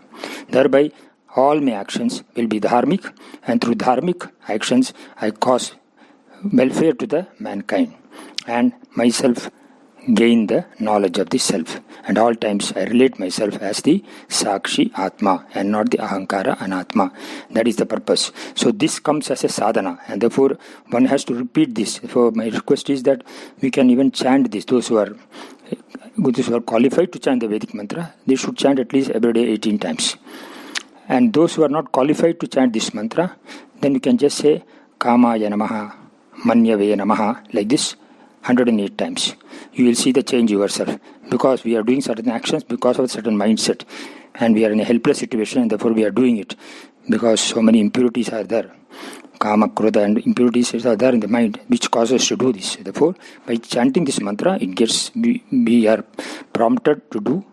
[SPEAKER 1] Thereby, all my actions will be dharmic, and through dharmic actions I cause welfare to the mankind, and myself gain the knowledge of the self. And all times I relate myself as the Sakshi Atma and not the Ahankara Anatma. That is the purpose. So this comes as a sadhana, and therefore one has to repeat this. So my request is that we can even chant this. Those who are qualified to chant the Vedic mantra, they should chant at least every day 18 times. And those who are not qualified to chant this mantra, then you can just say Kamaya Namaha, Manyave Namaha, like this 108 times. You will see the change yourself, because we are doing certain actions because of a certain mindset, and we are in a helpless situation, and therefore we are doing it because so many impurities are there. Kama, Krodha and impurities are there in the mind, which causes us to do this. Therefore, by chanting this mantra, we are prompted to do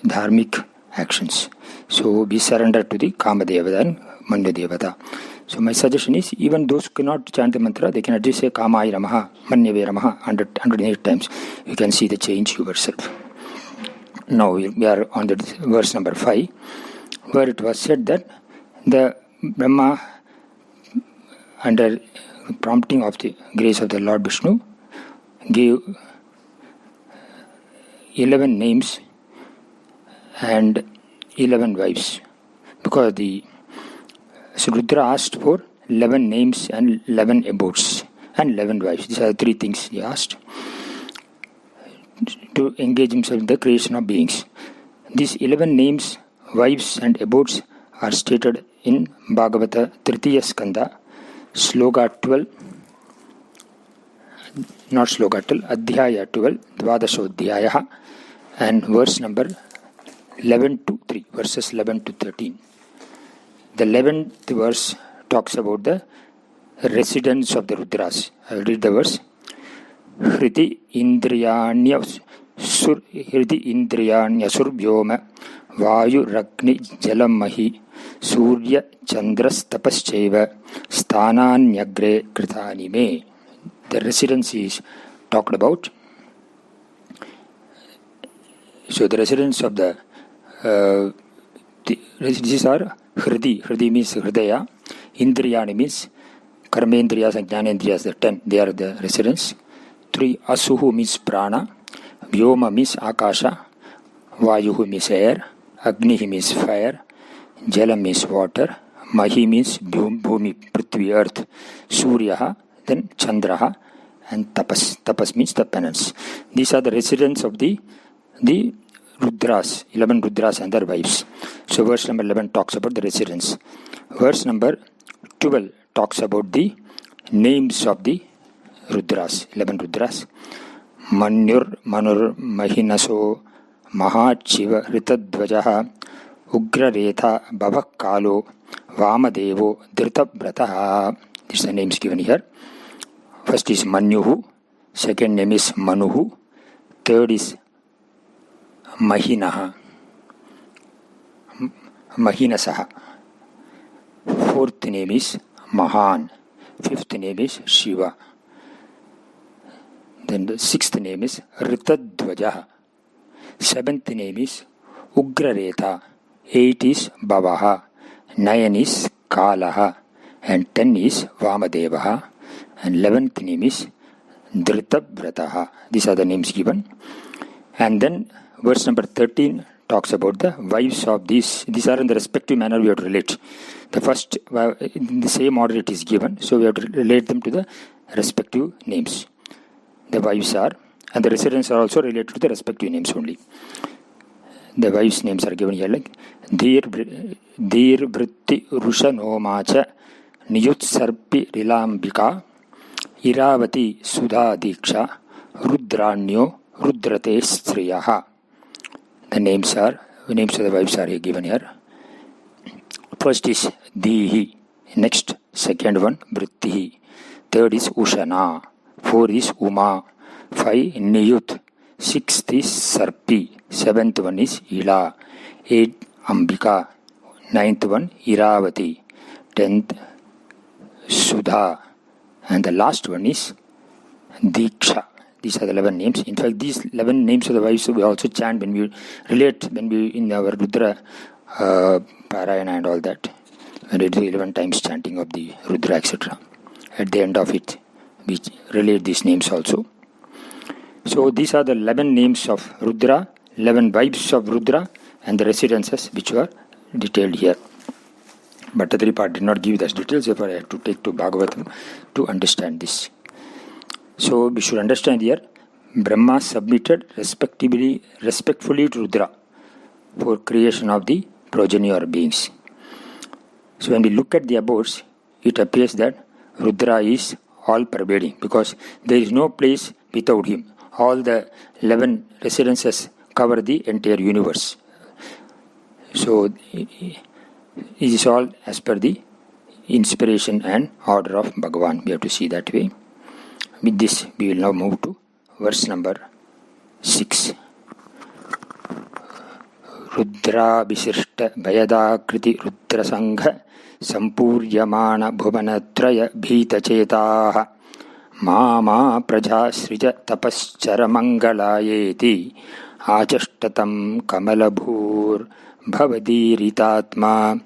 [SPEAKER 1] dharmic actions. So we surrender to the Kama Devata and Manu Devata. So my suggestion is, even those who cannot chant the mantra, they can at least say Kamaya Namaha, Manyave Namaha 108 times. You can see the change yourself. Now we are on the verse number 5, where it was said that the Brahma, under prompting of the grace of the Lord Vishnu, gave 11 names and 11 wives, because so Rudra asked for 11 names and 11 abodes and 11 wives. These are the three things he asked to engage himself in the creation of beings. These 11 names, wives and abodes are stated in Bhagavata Tritiya Skanda, Sloka 12, not Sloka 12, Adhyaya 12, Dvadashodhyayaha, and verse number 11 to 3, verses 11 to 13. The 11th verse talks about the residence of the Rudras. I will read the verse. Hriti Indriyanya Survyoma Vayu Ragni Jalam Mahi Surya Chandras Tapascheva Sthananyagre Kritanime. The residence is talked about. So the residence of these are Hridi. Hridi means Hridaya. Indriyani means Karmendriyas and Jnanendriyas, the 10. They are the residents. 3. Asuhu means Prana. Vyoma means Akasha. Vayuhu means air. Agnihi means fire. Jalam means water. Mahi means Bhumi, Prithvi, earth. Suryaha, then Chandraha, and Tapas. Tapas means the penance. These are the residents of the Rudras, 11 Rudras and their wives. So verse number 11 talks about the residence. Verse number 12 talks about the names of the Rudras, 11 Rudras. Manyur Manur Mahinaso Mahachiva Ritadvajaha Ugraretha Bhavakalo Vamadevo Dhritabhrataha. These are the names given here. First is Manyuhu, second name is Manuhu, third is Mahinaha, Mahinasaha, fourth name is Mahan, fifth name is Shiva. Then the sixth name is Ritadvajaha, seventh name is Ugraretha, 8 is Bhavaha, 9 is Kalaha, and 10 is Vamadevaha, and 11th name is Dhritabhrataha. These are the names given. And then verse number 13 talks about the wives of these. These are in the respective manner we have to relate. The first, in the same order it is given, so we have to relate them to the respective names. The wives are, and the residents are also related to the respective names only. The wives' names are given here like Dhir Vritti Rushanomacha Niyut Sarpi Rilambika Iravati Sudha Diksha Rudranyo Rudrate Striyaha. The names of the wives are given here. First is Dihi, next second one Vritti, third is Ushana, 4 is Uma, 5 Niyut, 6th is Sarpi, 7th one is Ila, 8 Ambika, 9th one Iravati, 10th Sudha, and the last one is Diksha. These are the 11 names. In fact, these 11 names of the wives we also chant when we relate, when we in our Rudra Parayana and all that. When we do 11 times chanting of the Rudra, etc. At the end of it, we relate these names also. So these are the 11 names of Rudra, 11 wives of Rudra, and the residences which were detailed here. But the part did not give those details, therefore I have to take to Bhagavatam to understand this. So we should understand here, Brahma submitted respectfully to Rudra for creation of the progeny or beings. So when we look at the abodes, it appears that Rudra is all-pervading because there is no place without him. All the 11 residences cover the entire universe. So it is all as per the inspiration and order of Bhagavan. We have to see that way. With this, we will now move to verse number 6. Rudra Visishta Bhayadakriti Rudra Sangha Sampuryamana Bhuvanatraya Bhita Chetaha Mama Praja Srija Tapaschara Mangalayeti Achashtatam Kamalabhur Bhavadiritatma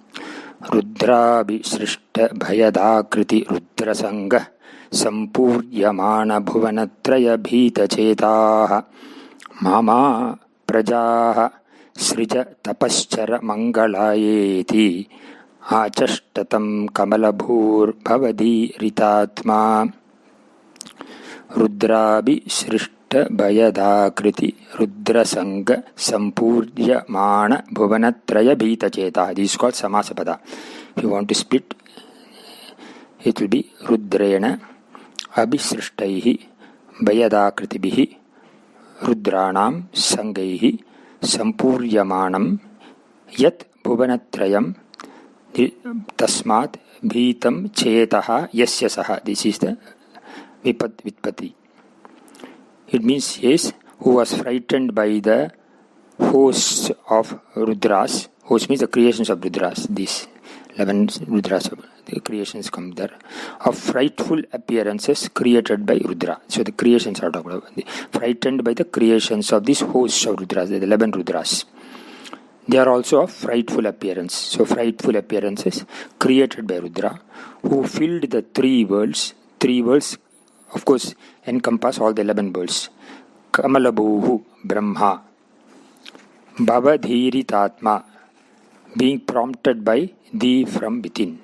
[SPEAKER 1] Rudra Visishta Bhayadakriti Rudra Sangha Sampuryamana Bhuvanatraya Bhita Chetaha Mama Prajaha Srija Tapaschara Mangalayeti Achashtatam Kamalabhur Bhavadi Ritatma Rudrabhi Srishta Bhayadakriti Rudra Sangha Sampuryamana Bhuvanatraya Bhita Chetaha. This is called Samasapada. If you want to split, it will be Rudrayana Abhisrishtaihi Bhayadakritibihi Rudranam Sangaihi Sampuryamanam Yat Bhuvanatrayam Tasmat Bhitam Chetaha Yasya Saha. This is the Vitpati. It means yes, who was frightened by the hosts of Rudras. Host means the creations of Rudras. These 11 Rudras, the creations come there, of frightful appearances created by Rudra. So the creations are talked about. Frightened by the creations of these hosts of Rudras, the 11 Rudras. They are also of frightful appearance. So frightful appearances created by Rudra, who filled the 3 worlds. 3 worlds, of course, encompass all the 11 worlds. Kamalabhuhu, Brahma. Bhavadhiritatma, being prompted by thee from within.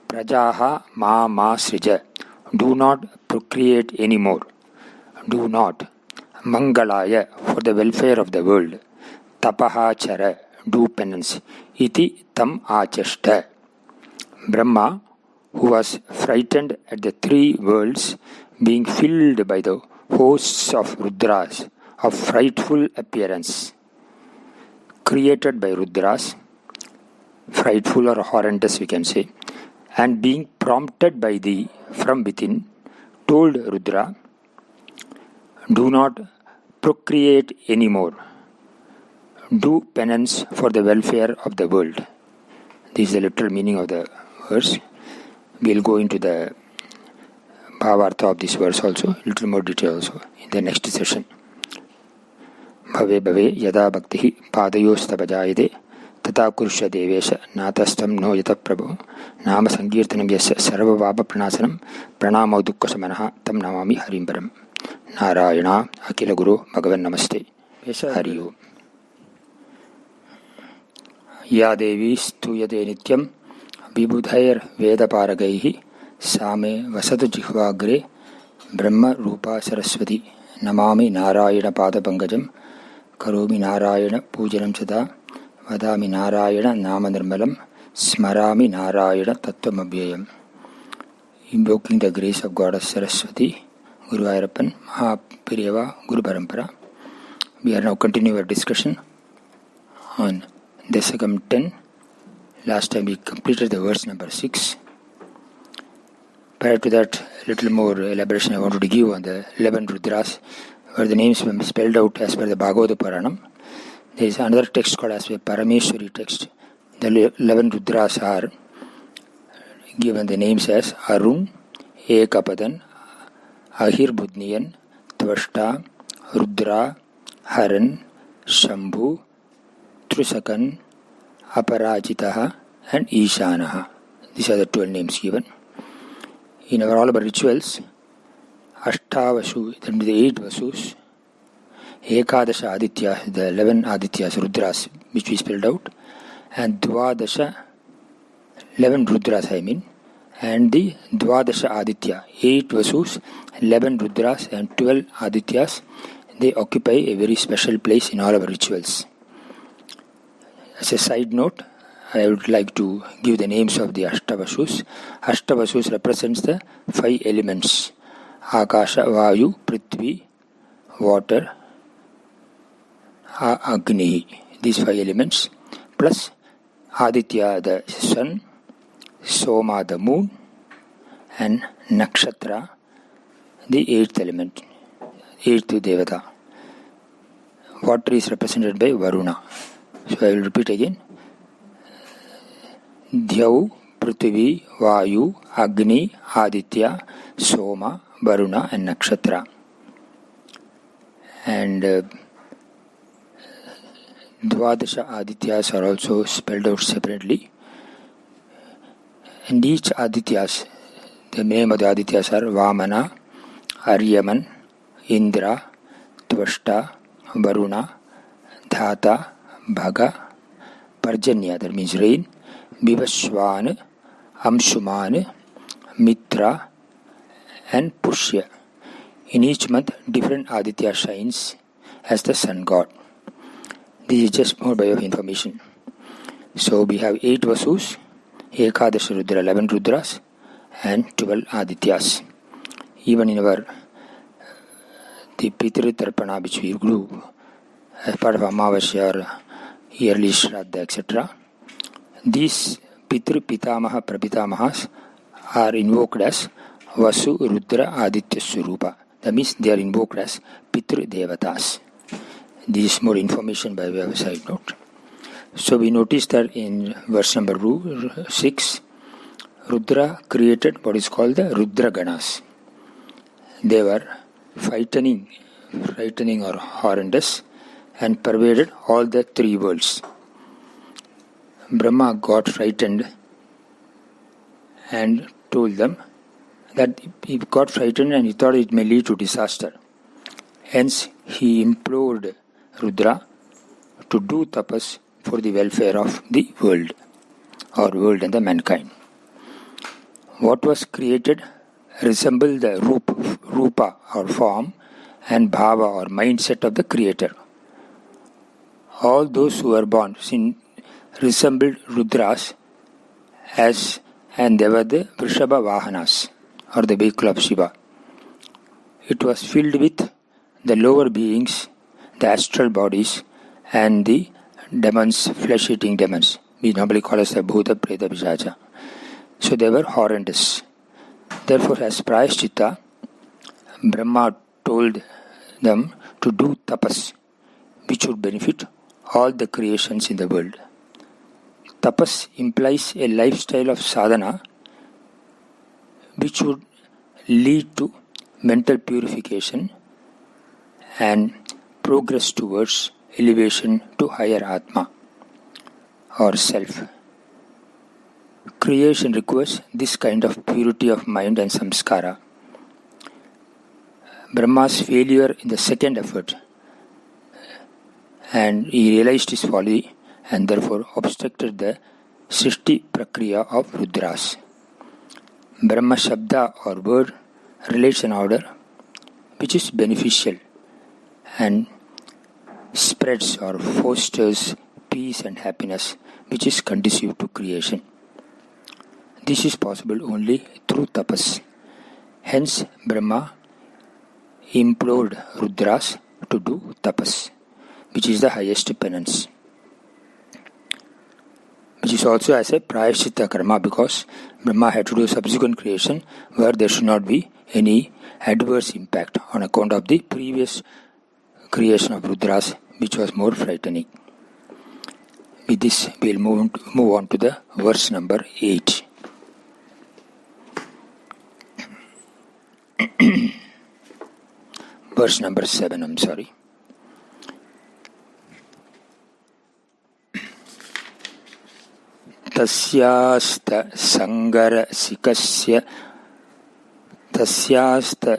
[SPEAKER 1] Prajaha ma srija, do not procreate anymore. Do not. Mangalaya, for the welfare of the world. Tapaha chara, do penance. Iti tam achashta. Brahma, who was frightened at the three worlds being filled by the hosts of Rudras of frightful appearance, created by Rudras, frightful or horrendous we can say, and being prompted by thee from within, told Rudra, do not procreate anymore. Do penance for the welfare of the world. This is the literal meaning of the verse. We will go into the bhavartha of this verse also, little more detail also in the next session. Bhave bhave yada bhakti padayostabajayade tata kurusha devesha natastam no yata prabhu nama sankirtanam yasya sarva vapa pranasanam pranamo dukkha samanaha tam namami harimbaram. Narayana Akila Guru Bhagavan Namaste. Hari Om. Ya Devi Stuyate Nityam Vibudhair Vedaparagaihi Same Vasatu Jihvagre Brahma Rupa Saraswati Namami Narayana Pada Pangajam Karomi Narayana Pujanam Sada Vadami Narayana Nama Nirmalam Smarami Narayana Tattvam Invoking the grace of Goddess Saraswati, Guru Ayappan, Mahaperiyava, Guru Parampara. We are now continuing our discussion on Dasakam 10. Last time we completed the verse number 6. Prior to that, a little more elaboration I wanted to give on the 11 Rudras, where the names were spelled out as per the Bhagavata Puranam. There is another text called as a Parameshwari text. The 11 Rudras are given the names as Arun, Ekapadan, Ahirbudniyan, Tvashta, Rudra, Haran, Shambhu, Trusakan, Aparajitaha and Ishanaha. These are the 12 names given. In all our rituals, Ashtavasu, that is the 8 Vasus, Ekadasha Aditya, the 11 Adityas, Rudras, which we spelled out, and Dvadasha, 11 Rudras and the Dvadasha Aditya, 8 Vasus, 11 Rudras and 12 Adityas, they occupy a very special place in all our rituals. As a side note, I would like to give the names of the Ashtavasus. Ashtavasus represents the 5 elements: Akasha, Vayu, Prithvi, water, Agni, these 5 elements, plus Aditya, the sun, Soma, the moon, and Nakshatra, the 8th element, 8th Devata. Water is represented by Varuna. So I will repeat again. Dhyau, Prithvi, Vayu, Agni, Aditya, Soma, Varuna and Nakshatra. And Dvadasha Adityas are also spelled out separately. And each Adityas, the name of the Adityas are Vamana, Aryaman, Indra, Tvashta, Varuna, Dhata, Bhaga, Parjanya, that means rain, Vivaswan, Amshuman, Mitra, and Pushya. In each month, different Aditya shines as the sun god. This is just more by way of information. So we have 8 Vasus, Ekadash Rudra, 11 Rudras, and 12 Adityas. Even in our the Pitri Tarpana which we do as part of Amavasya or yearly Shraddha, etc., these Pitru Pitamaha Prapitamahas are invoked as Vasu Rudra Aditya Surupa. That means they are invoked as Pitru Devatas. This is more information by way of a side note. So we notice that in verse number 6, Rudra created what is called the Rudra Ganas. They were frightening or horrendous and pervaded all the 3 worlds. Brahma got frightened and told them that he got frightened and he thought it may lead to disaster. Hence, he implored Rudra to do tapas for the welfare of the world and the mankind. What was created resembled the rupa or form and bhava or mindset of the creator. All those who were born resembled Rudras as and they were the Vrishabha Vahanas, or the vehicle of Shiva. It was filled with the lower beings, the astral bodies, and the demons, flesh-eating demons. We normally call as the Bhuta, Preta, Pisacha. So they were horrendous. Therefore, as Prayaschitta, Brahma told them to do tapas, which would benefit all the creations in the world. Tapas implies a lifestyle of sadhana which would lead to mental purification and progress towards elevation to higher Atma or self. Creation requires this kind of purity of mind and samskara. Brahma's failure in the second effort, and he realized his folly and therefore obstructed the Srishti Prakriya of Rudras. Brahma Shabda or word relates an order which is beneficial and spreads or fosters peace and happiness which is conducive to creation. This is possible only through tapas. Hence, Brahma implored Rudras to do tapas, which is the highest penance, which is also as a prayaschitta karma, because Brahma had to do subsequent creation where there should not be any adverse impact on account of the previous creation of Rudras, which was more frightening. With this, we will move on to the verse number 8. Verse number 7, I'm sorry. Tasyasta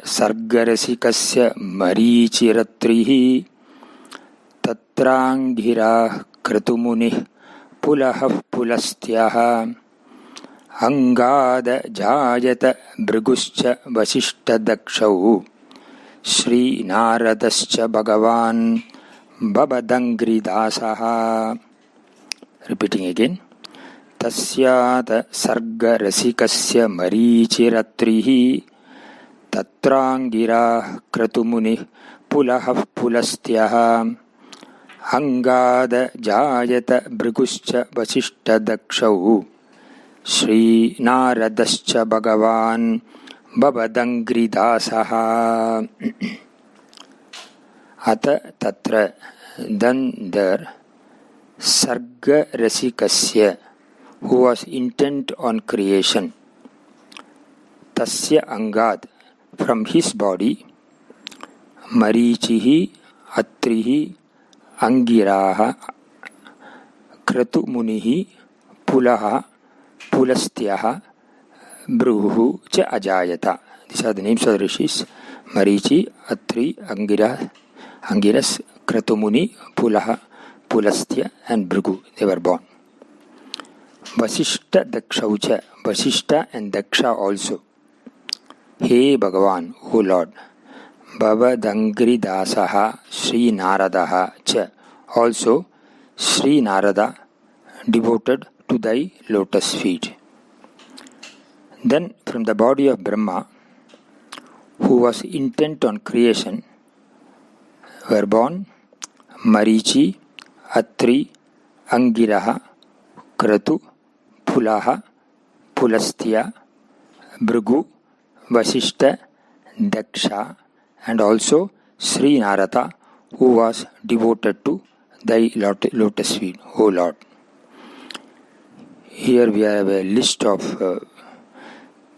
[SPEAKER 1] sargarasikasya marichiratrihi tatrangirah kratumunih pulah pulastyah angada jayata briguscha vasishta dakshau Shri Naradascha Bhagavan Babadangridasaha. Repeating again. Tasyata sarga rasikasya marichiratrihi tatrangira kratumuni pulah pulastyaha angada jayata briguscha vasishta dakshau Shri Naradascha Bhagavan Babadangridasaha. Ata tatra, then there, Sarga Rasikasya, who was intent on creation, Tasya Angad, from his body, Marichihi, Atrihi, Angiraha, Kratumunihi, Pulaha, Pulastyaha, Bruhu cha Ajayata. These are the names of the rishis: Marichi, Atri, Angiras, Kratumuni, Pulaha, Pulastya, and Bhrigu. They were born. Vasishta Dakshaucha, Vasishta and Daksha also. He Bhagavan, O Lord. Babadangridasaha, Sri Naradaha cha, also Sri Narada, devoted to thy lotus feet. Then from the body of Brahma, who was intent on creation, were born Marichi, Atri, Angiraha, Kratu, Pulaha, Pulastya, Bhrigu, Vasishta, Daksha, and also Sri Narada, who was devoted to thy lotus feet, O Lord. Here we have a list of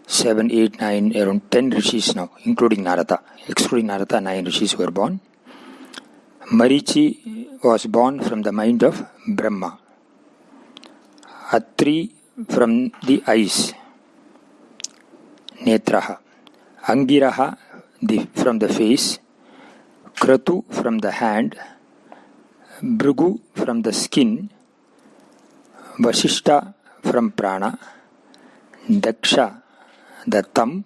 [SPEAKER 1] 7, 8, 9, around 10 rishis now, including Narada. Excluding Narada, 9 rishis were born. Marichi was born from the mind of Brahma. Atri from the eyes, Netraha. Angiraha from the face. Kratu from the hand. Bhrigu from the skin. Vasishta from prana. Daksha the thumb,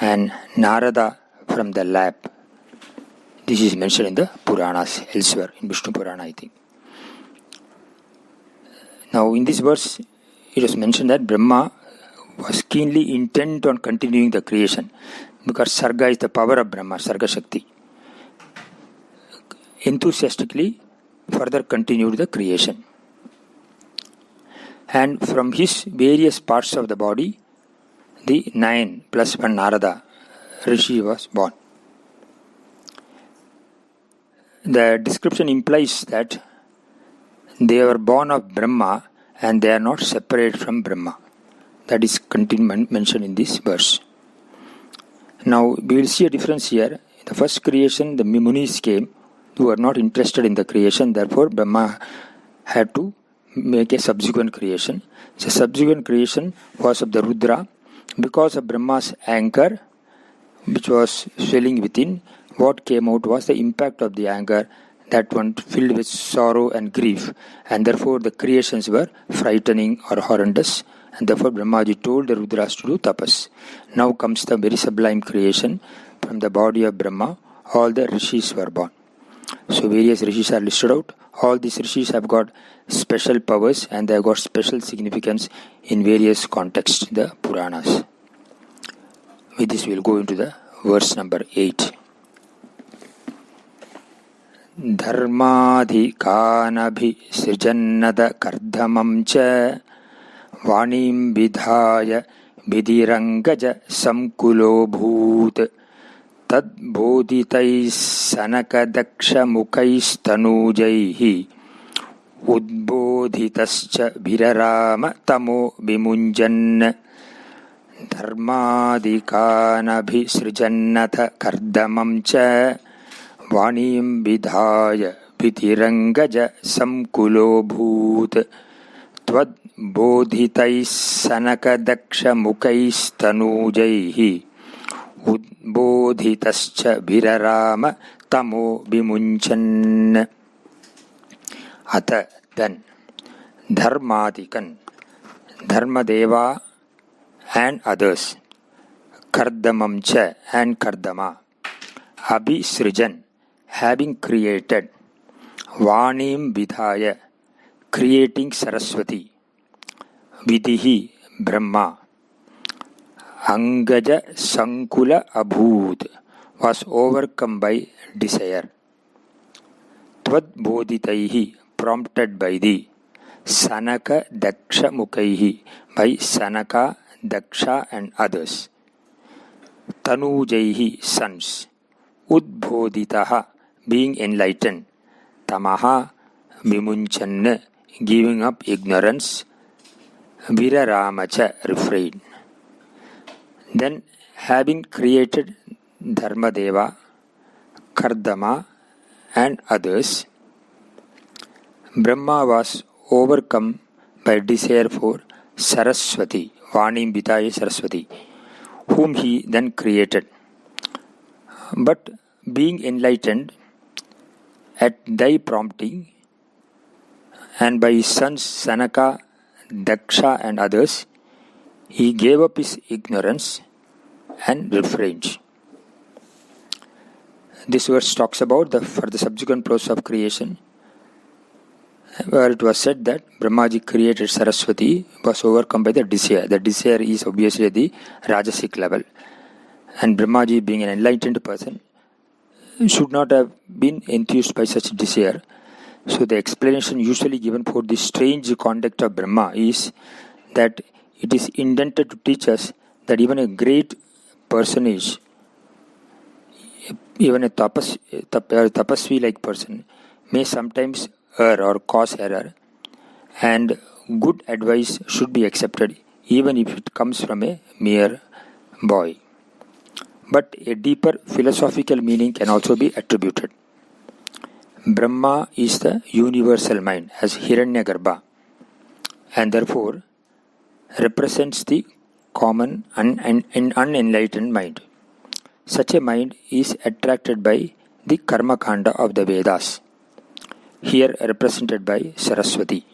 [SPEAKER 1] and Narada from the lap. This is mentioned in the Puranas elsewhere, in Vishnu Purana, I think. Now in this verse, it is mentioned that Brahma was keenly intent on continuing the creation, because Sarga is the power of Brahma, Sarga Shakti. Enthusiastically further continued the creation. And from his various parts of the body, the 9 plus 1 Narada Rishi was born. The description implies that they were born of Brahma and they are not separate from Brahma. That is mentioned in this verse. Now we will see a difference here. In the first creation, the Munis came who were not interested in the creation, therefore Brahma had to make a subsequent creation. The subsequent creation was of the Rudra. Because of Brahma's anger, which was swelling within, what came out was the impact of the anger, that one filled with sorrow and grief, and therefore the creations were frightening or horrendous, and therefore Brahmaji told the Rudras to do tapas. Now comes the very sublime creation. From the body of Brahma, all the rishis were born. So various rishis are listed out. All these rishis have got special powers and they have got special significance in various contexts, the Puranas. With this we will go into the verse number 8. Dharmadhikanabhi srijannada kardhamam cha vanim vidhaya vidirangaja samkulo bhoot tad bodhitais sanakadaksha mukaistanujaihi udbodhitascha virarama tamo vimunjan dharmadhikanabhi srijannatha kardhamam cha vanim vidhaya vidirangaja samkulo bhoot tvad bodhitais sanakadaksha mukaistanujaihi udbodhitascha virarama tamo vimunchan. Atha, then, Dharmadikan, Dharmadeva and others, Kardamamcha and Kardama, Abhisrijan, having created, Vanim Vidhaya, creating Saraswati, Vidhi, Brahma, Angaja Sankula Abhut, was overcome by desire. Tvad Bodhitaihi, prompted by the Sanaka Daksha Mukaihi, by Sanaka, Daksha and others. Tanujaihi, sons. Udbodhitaha, being enlightened. Tamaha, Vimunchan, giving up ignorance. Viraramacha, refrain. Then, having created Dharmadeva, Kardama and others, Brahma was overcome by desire for Saraswati, Vanim Vidhaya Saraswati, whom he then created. But being enlightened at thy prompting and by his sons Sanaka, Daksha and others, he gave up his ignorance and refrained. This verse talks about for the subsequent process of creation, where it was said that Brahmaji created Saraswati, was overcome by the desire. The desire is obviously at the Rajasic level. And Brahmaji, being an enlightened person, should not have been enthused by such desire. So the explanation usually given for this strange conduct of Brahma is that it is intended to teach us that even a great personage, even a tapasvi-like person, may sometimes err or cause error, and good advice should be accepted even if it comes from a mere boy. But a deeper philosophical meaning can also be attributed. Brahma is the universal mind as Hiranyagarbha, and therefore represents the common unenlightened mind. Such a mind is attracted by the Karma Kanda of the Vedas, here represented by Saraswati.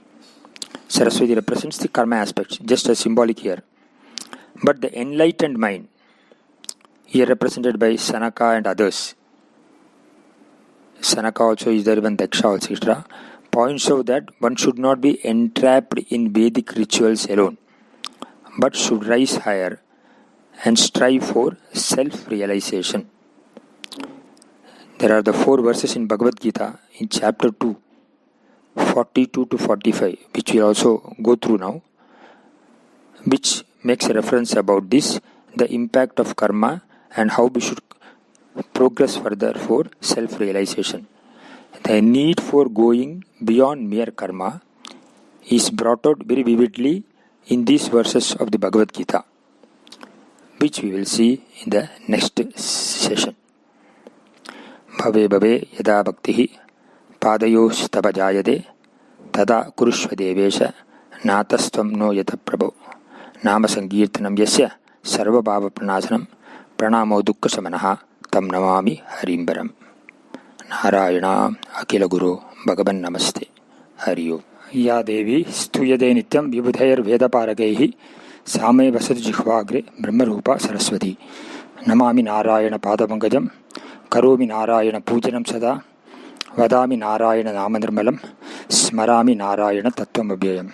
[SPEAKER 1] Saraswati represents the karma aspects, just as symbolic here. But the enlightened mind, here represented by Sanaka and others, Sanaka also is there, even Daksha also, etc., points out that one should not be entrapped in Vedic rituals alone, but should rise higher and strive for self-realization. There are the 4 verses in Bhagavad Gita in chapter 2, 42 to 45, which we also go through now, which makes a reference about this, the impact of karma and how we should progress further for self-realization. The need for going beyond mere karma is brought out very vividly in these verses of the Bhagavad Gita, which we will see in the next session. Bhave bhave yada bhaktihi padayosh tava jayade tada kurushva devesha natastvam no yata prabho nama sankirtanam yasya sarva bhava pranasanam pranamo dukkha samanaha tam namami harimbaram. Narayana Akila Guru Bhagavan Namaste Hari Om. Ya Devi Stuyade Nityam Vibhudhair Vedaparagaihi Same Vasad Jihvagre Brahmarupa Saraswati Namami Narayana Padapangajam Karomi Narayana Pujanam Sada Vadami Narayana Namanirmalam Smarami Narayana Tattvam Abhyayam.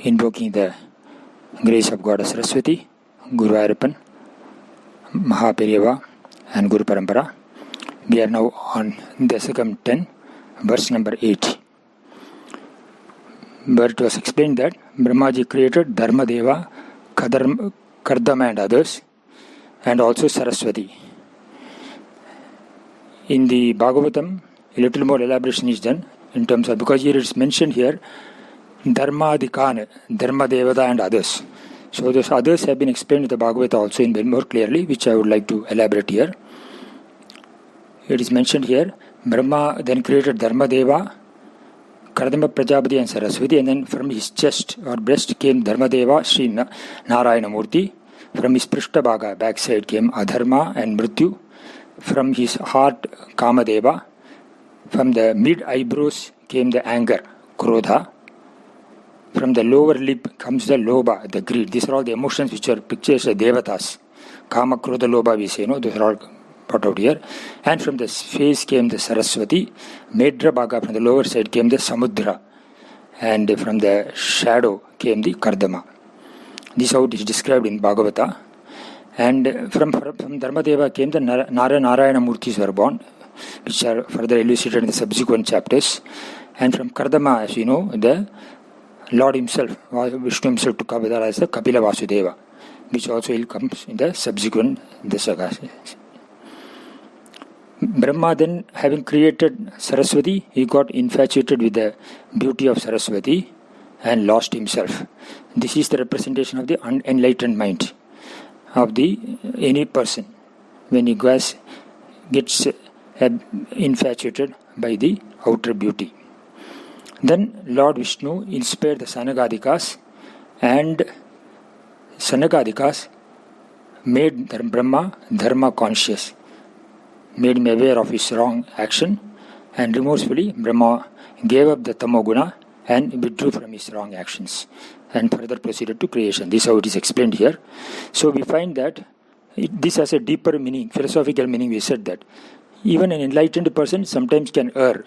[SPEAKER 1] Invoking the grace of Goddess Saraswati, Guru Ayappan, Mahaperiyava and Guru Parampara. We are now on Dasakam 10, verse number 8, where it was explained that Brahmaji created Dharmadeva, Kardama and others, and also Saraswati. In the Bhagavatam, a little more elaboration is done in terms of, because here it is mentioned here, Dharmadikana, Dharmadevata and others. So those others have been explained in the Bhagavata also in very more clearly, which I would like to elaborate here. It is mentioned here, Brahma then created Dharmadeva, Kardama Prajapati and Saraswati, and then from his chest or breast came Dharmadeva, Sri Narayana Murti. From his Prishtabhaga, backside, came Adharma and Mrityu. From his heart, Kamadeva. From the mid-eyebrows came the anger, Krodha. From the lower lip comes the Lobha, the greed. These are all the emotions which are pictures of Devatas. Kama, Krodha, Lobha, we say, those are all brought out here. And from the face came the Saraswati. Medra Bhaga, from the lower side came the Samudra. And from the shadow came the Kardama. This is how it is described in Bhagavata. And from Dharmadeva came the Narayana Murtis were born, which are further elucidated in the subsequent chapters. And from Kardama, as you know, the Lord himself, Vishnu himself took Avatar as the Kapila Vasudeva, which also will come in the subsequent Dasakas. Brahma then, having created Saraswati, he got infatuated with the beauty of Saraswati and lost himself. This is the representation of the unenlightened mind of any person when he gets infatuated by the outer beauty. Then Lord Vishnu inspired the Sanagadikas, and Sanagadikas made Brahma dharma conscious, made him aware of his wrong action, and remorsefully Brahma gave up the Tamoguna and withdrew from his wrong actions and further proceeded to creation. This is how it is explained here. So we find that this has a deeper meaning, philosophical meaning. We said that even an enlightened person sometimes can err,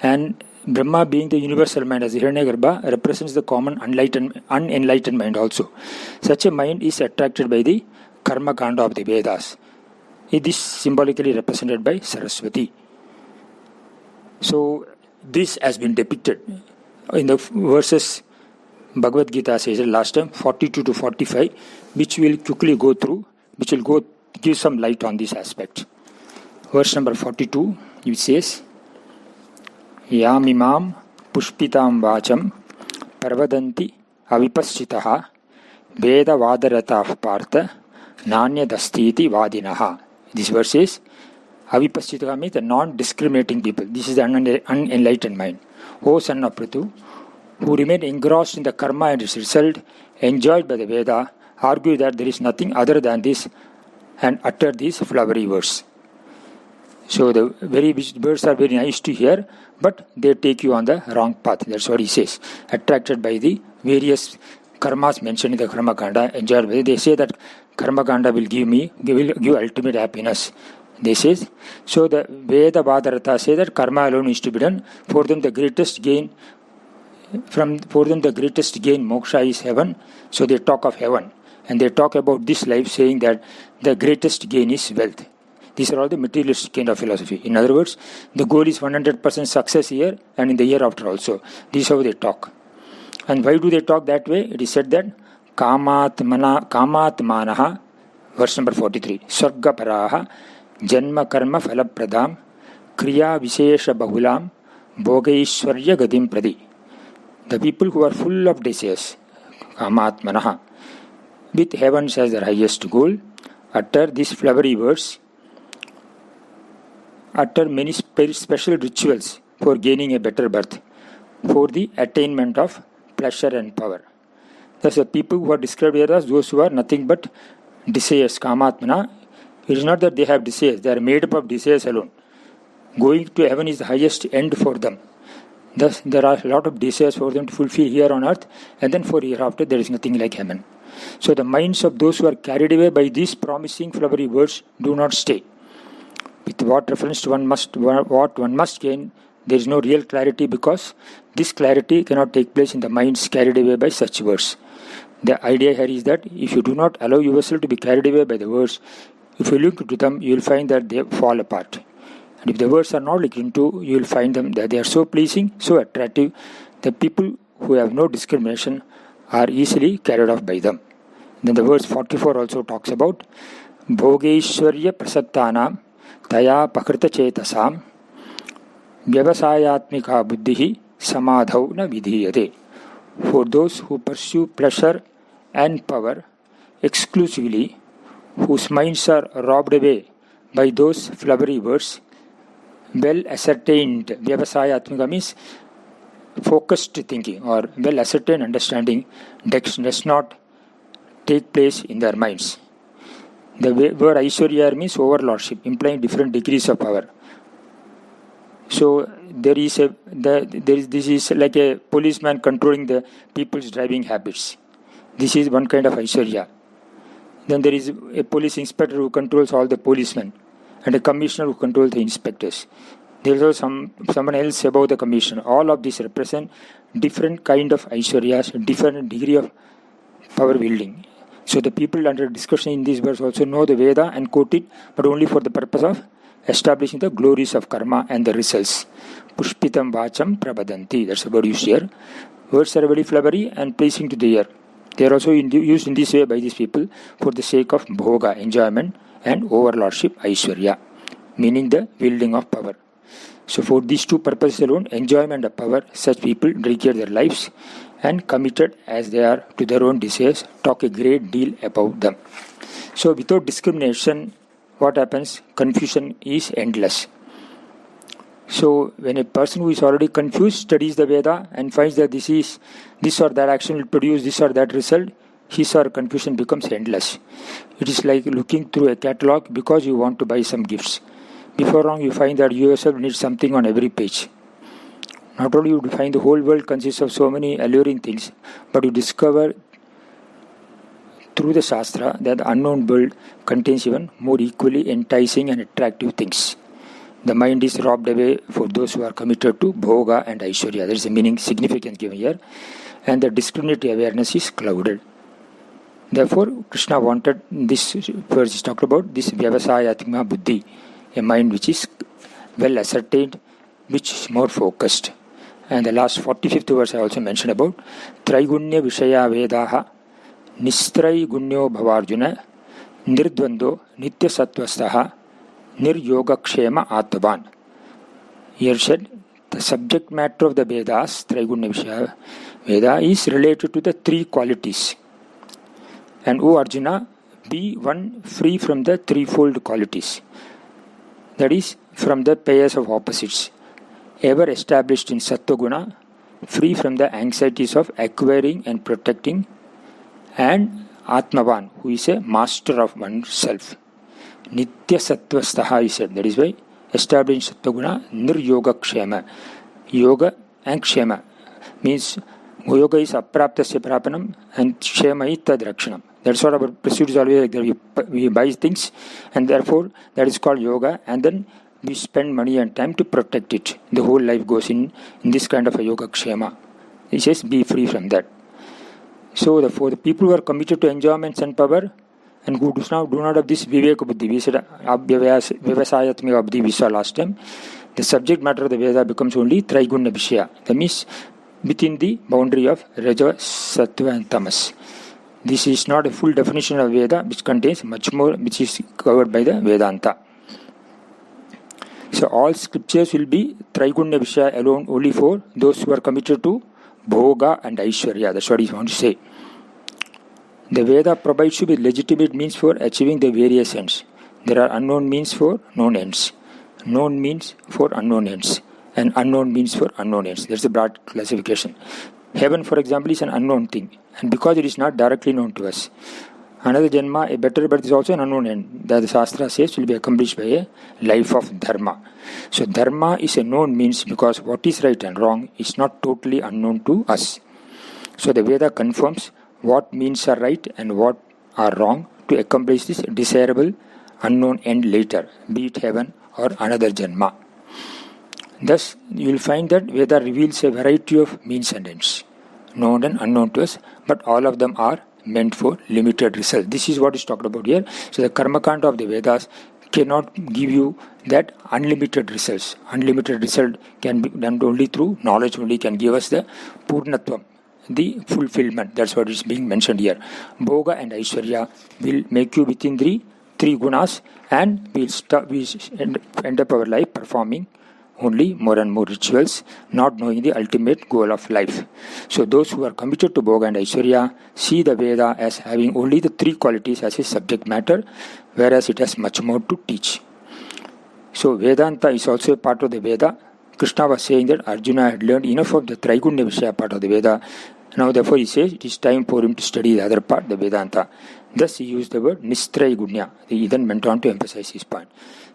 [SPEAKER 1] and Brahma, being the universal mind as Hiranyagarbha, represents the common unenlightened mind also. Such a mind is attracted by the karma kanda of the Vedas. It is symbolically represented by Saraswati. So this has been depicted in the verses Bhagavad Gita says last time, 42 to 45, which we will quickly go through, which will give some light on this aspect. Verse number 42, it says, Yamimam pushpitam vacham parvadanti avipaschitaha veda vadaratav partha nanyadastiti vadinaha. This verse is, avipaschitaha means the non-discriminating people. This is the unenlightened mind. O son of Prithu, who remain engrossed in the karma and its result enjoyed by the Veda, argue that there is nothing other than this and utter these flowery words. So the words are very nice to hear, but they take you on the wrong path. That's what he says. Attracted by the various karmas mentioned in the Karma Kanda, enjoyed by it. They say that Karma Kanda will give ultimate happiness. They say, so the Veda Vadarata say that karma alone is to be done. For them the greatest gain For them the greatest gain, moksha, is heaven, so they talk of heaven. And they talk about this life saying that the greatest gain is wealth. These are all the materialist kind of philosophy. In other words, the goal is 100% success here and in the year after also. This is how they talk. And why do they talk that way? It is said that kamatmanaha, verse number 43, sarga paraha, janma karma phalapradam, kriya vishesha bahulam, bhogaishwarya gadim pradi. The people who are full of desires, kamatmanaha, with heavens as their highest goal, utter these flowery words, utter many special rituals for gaining a better birth, for the attainment of pleasure and power. Thus the people who are described here as those who are nothing but desires, kamatmana. It is not that they have desires, they are made up of desires alone. Going to heaven is the highest end for them. Thus there are a lot of desires for them to fulfill here on earth, and then for hereafter there is nothing like heaven. So the minds of those who are carried away by these promising flowery words do not stay. With what reference to what one must gain, there is no real clarity, because this clarity cannot take place in the minds carried away by such words. The idea here is that if you do not allow yourself to be carried away by the words, if you look into them, you will find that they fall apart. And if the words are not looked into, you will find them that they are so pleasing, so attractive, that people who have no discrimination are easily carried off by them. Then the verse 44 also talks about Bhogaishwarya prasaktanam taya pakrita chetasam vyavasayatmika buddhihi samadhau na vidhiyate. For those who pursue pleasure and power exclusively, whose minds are robbed away by those flowery words, well ascertained, vyavasayatmika means focused thinking or well ascertained understanding does not take place in their minds. The word Aishwarya means overlordship, implying different degrees of power. So this is like a policeman controlling the people's driving habits. This is one kind of Aishwarya. Then there is a police inspector who controls all the policemen, and a commissioner who controls the inspectors. There is also someone else above the commissioner. All of these represent different kind of Aishwaryas, different degree of power wielding. So the people under discussion in this verse also know the Veda and quote it, but only for the purpose of establishing the glories of karma and the results. Pushpitam vacham prabadanti. That's the word used here. Words are very flowery and pleasing to the ear. They are also used in this way by these people for the sake of bhoga, enjoyment, and overlordship, Aishwarya, meaning the wielding of power. So for these two purposes alone, enjoyment of power, such people dedicate their lives, and committed as they are to their own desires, talk a great deal about them. So without discrimination, what happens? Confusion is endless. So when a person who is already confused studies the Veda and finds that this or that action will produce this or that result, his or her confusion becomes endless. It is like looking through a catalog because you want to buy some gifts. Before long, you find that you yourself need something on every page. Not only you find the whole world consists of so many alluring things, but you discover through the Shastra that the unknown world contains even more equally enticing and attractive things. The mind is robbed away for those who are committed to Bhoga and Aishwarya. There is a meaning, significance given here. And the discriminatory awareness is clouded. Therefore, Krishna wanted, this verse is talked about, this Vyavasayatma Buddhi, a mind which is well ascertained, which is more focused. And the last 45th verse I also mentioned about, Traigunya Vishaya Vedaha, Nistrai Gunyo Bhavarjuna, Nirdvando Nitya Sattvastaha, Niryogakshema Atman. Here said, the subject matter of the Vedas, Traigunya Vishaya Veda, is related to the three qualities. And O Arjuna, be one free from the threefold qualities. That is, from the pairs of opposites, ever established in Sattva-guna, free from the anxieties of acquiring and protecting, and Atmavan, who is a master of oneself. Nitya Sattvastaha, he said. That is why established in Sattva-guna, Nir-yoga-kshema. Yoga and kshema means yoga is apraptasya prapanam and kshema is tadrakshanam. That's what our pursuit is always like that. We buy things and therefore that is called yoga, and then we spend money and time to protect it. The whole life goes in this kind of a yoga kshema. He says, be free from that. So for the people who are committed to enjoyments and power, and who do not have this viveka buddhi, we said vyavasayatmika buddhi, we saw last time, the subject matter of the Veda becomes only Traiguna Vishaya. That means within the boundary of Raja, Sattva and Tamas. This is not a full definition of Veda, which contains much more, which is covered by the Vedanta. So all scriptures will be Traiguna Vishaya alone, only for those who are committed to Bhoga and Aishwarya. That's what he wants to say. The Veda provides you with legitimate means for achieving the various ends. There are unknown means for known ends, known means for unknown ends, and unknown means for unknown ends. That's a broad classification. Heaven, for example, is an unknown thing, and because it is not directly known to us. Another Janma, a better birth, is also an unknown end that the Shastra says will be accomplished by a life of Dharma. So Dharma is a known means because what is right and wrong is not totally unknown to us. So the Veda confirms what means are right and what are wrong to accomplish this desirable unknown end later, be it heaven or another Janma. Thus, you will find that Veda reveals a variety of means and ends, known and unknown to us, but all of them are meant for limited result. This is what is talked about here. So the Karmakanda of the Vedas cannot give you that unlimited results. Unlimited result can be done only through knowledge, only can give us the Purnatvam, the fulfillment. That's what is being mentioned here. Bhoga and Aishwarya will make you within three gunas, and we end up our life performing only more and more rituals, not knowing the ultimate goal of life. So those who are committed to Bhoga and Aishwarya see the Veda as having only the three qualities as a subject matter, whereas it has much more to teach. So Vedanta is also a part of the Veda. Krishna was saying that Arjuna had learned enough of the Traigunya Vishaya part of the Veda. Now therefore he says it is time for him to study the other part, the Vedanta. Thus he used the word Nistraigunya. He then went on to emphasize his point.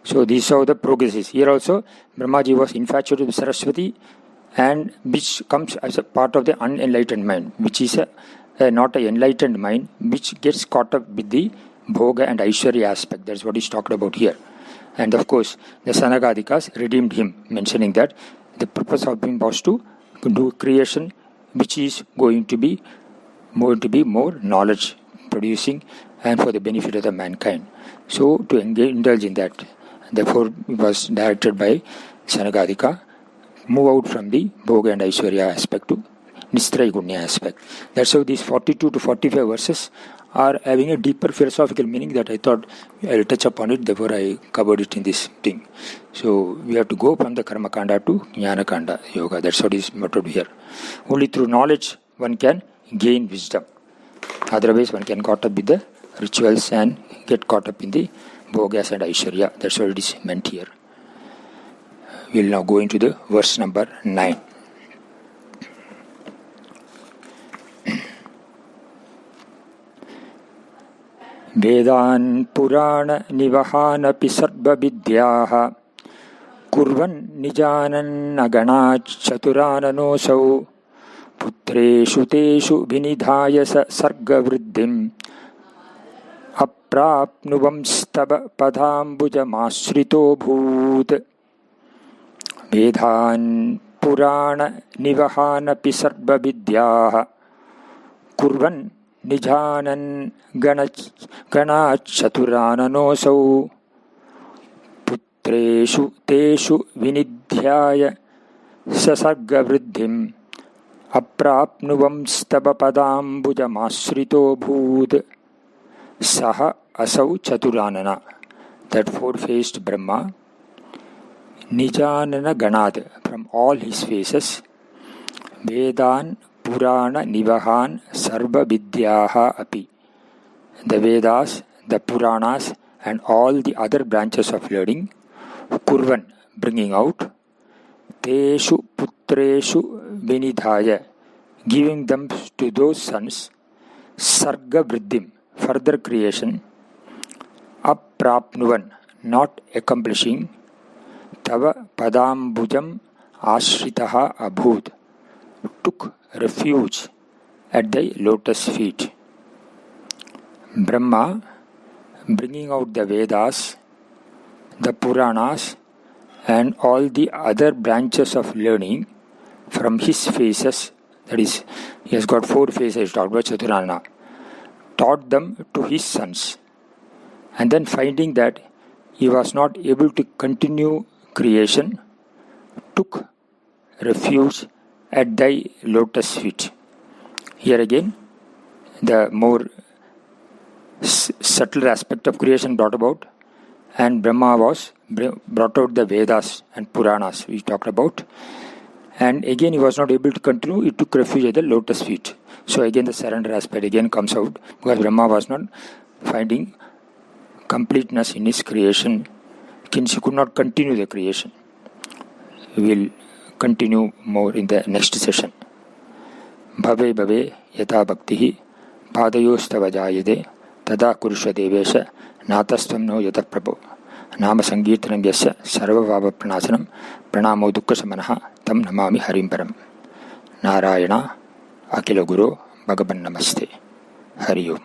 [SPEAKER 1] So these are the progresses. Here also Brahmaji was infatuated with Saraswati, and which comes as a part of the unenlightened mind, which is not an enlightened mind, which gets caught up with the Bhoga and Aishwarya aspect. That's what is talked about here. And of course, the Sanagadikas redeemed him, mentioning that the purpose of him was to do creation, which is going to be more knowledge producing and for the benefit of the mankind. So to indulge in that, therefore it was directed by Sanagadika, move out from the Bhoga and Aishwarya aspect to Nistraigunya aspect. That's how these 42 to 45 verses are having a deeper philosophical meaning that I thought I'll touch upon it, therefore I covered it in this thing. So we have to go from the Karma Kanda to Jnana Kanda Yoga. That's what is mottoed here. Only through knowledge one can gain wisdom. Otherwise one can caught up with the rituals and get caught up in the Bhogas and Aishwarya. That's what it is meant here. We'll now go into the verse number 9. Vedan Purana Nivahanapi Sarva Vidyaha Kurvan Nijanan Agana Chaturananosav Putreshu Teshu Vinidhaya Sarga Vriddhim Aprapnuvam Stava Padambuja Masrito Bhut. Vedan Purana Nivahanapi Sarva Vidyaha Kurvan Nijanan Ganachaturananosav Putreshu Teshu Vinidhyaya Sasarga Vriddhim Aprapnuvam Stava Padambuja Masrito Bhut. Saha Asau Chaturanana, that four-faced Brahma, Nijanana Ganad, from all his faces, Vedan Purana Nivahan Sarva Vidyaha Api, the Vedas, the Puranas, and all the other branches of learning, Kurvan, bringing out, Teshu Putreshu Vinidhaya, giving them to those sons, Sarga Vriddhim, further creation, Aprapnuvan, not accomplishing, Tava Padambujam Ashritaha Abhut, took refuge at thy lotus feet. Brahma, bringing out the Vedas, the Puranas, and all the other branches of learning from his faces, that is, he has got 4 phases talked about Chaturanga, taught them to his sons, and then finding that he was not able to continue creation, took refuge at thy lotus feet. Here again, the more subtle aspect of creation brought about, and Brahma brought out the Vedas and Puranas we talked about, and again he was not able to continue, he took refuge at the lotus feet. So again the surrender aspect again comes out, because Brahma was not finding completeness in his creation, since he could not continue the creation. We will continue more in the next session. Bhave bhave yata bhaktihi padayostava jayade tada kurusha devesha natastvam no yata prabhu नाम संकीर्तनं यस्य सर्वभावप्रणाशनं प्रणामो दुःखशमनः तं नमामि हरिं परं. नारायण अखिल गुरो भगवन् नमस्ते. हरि ओम.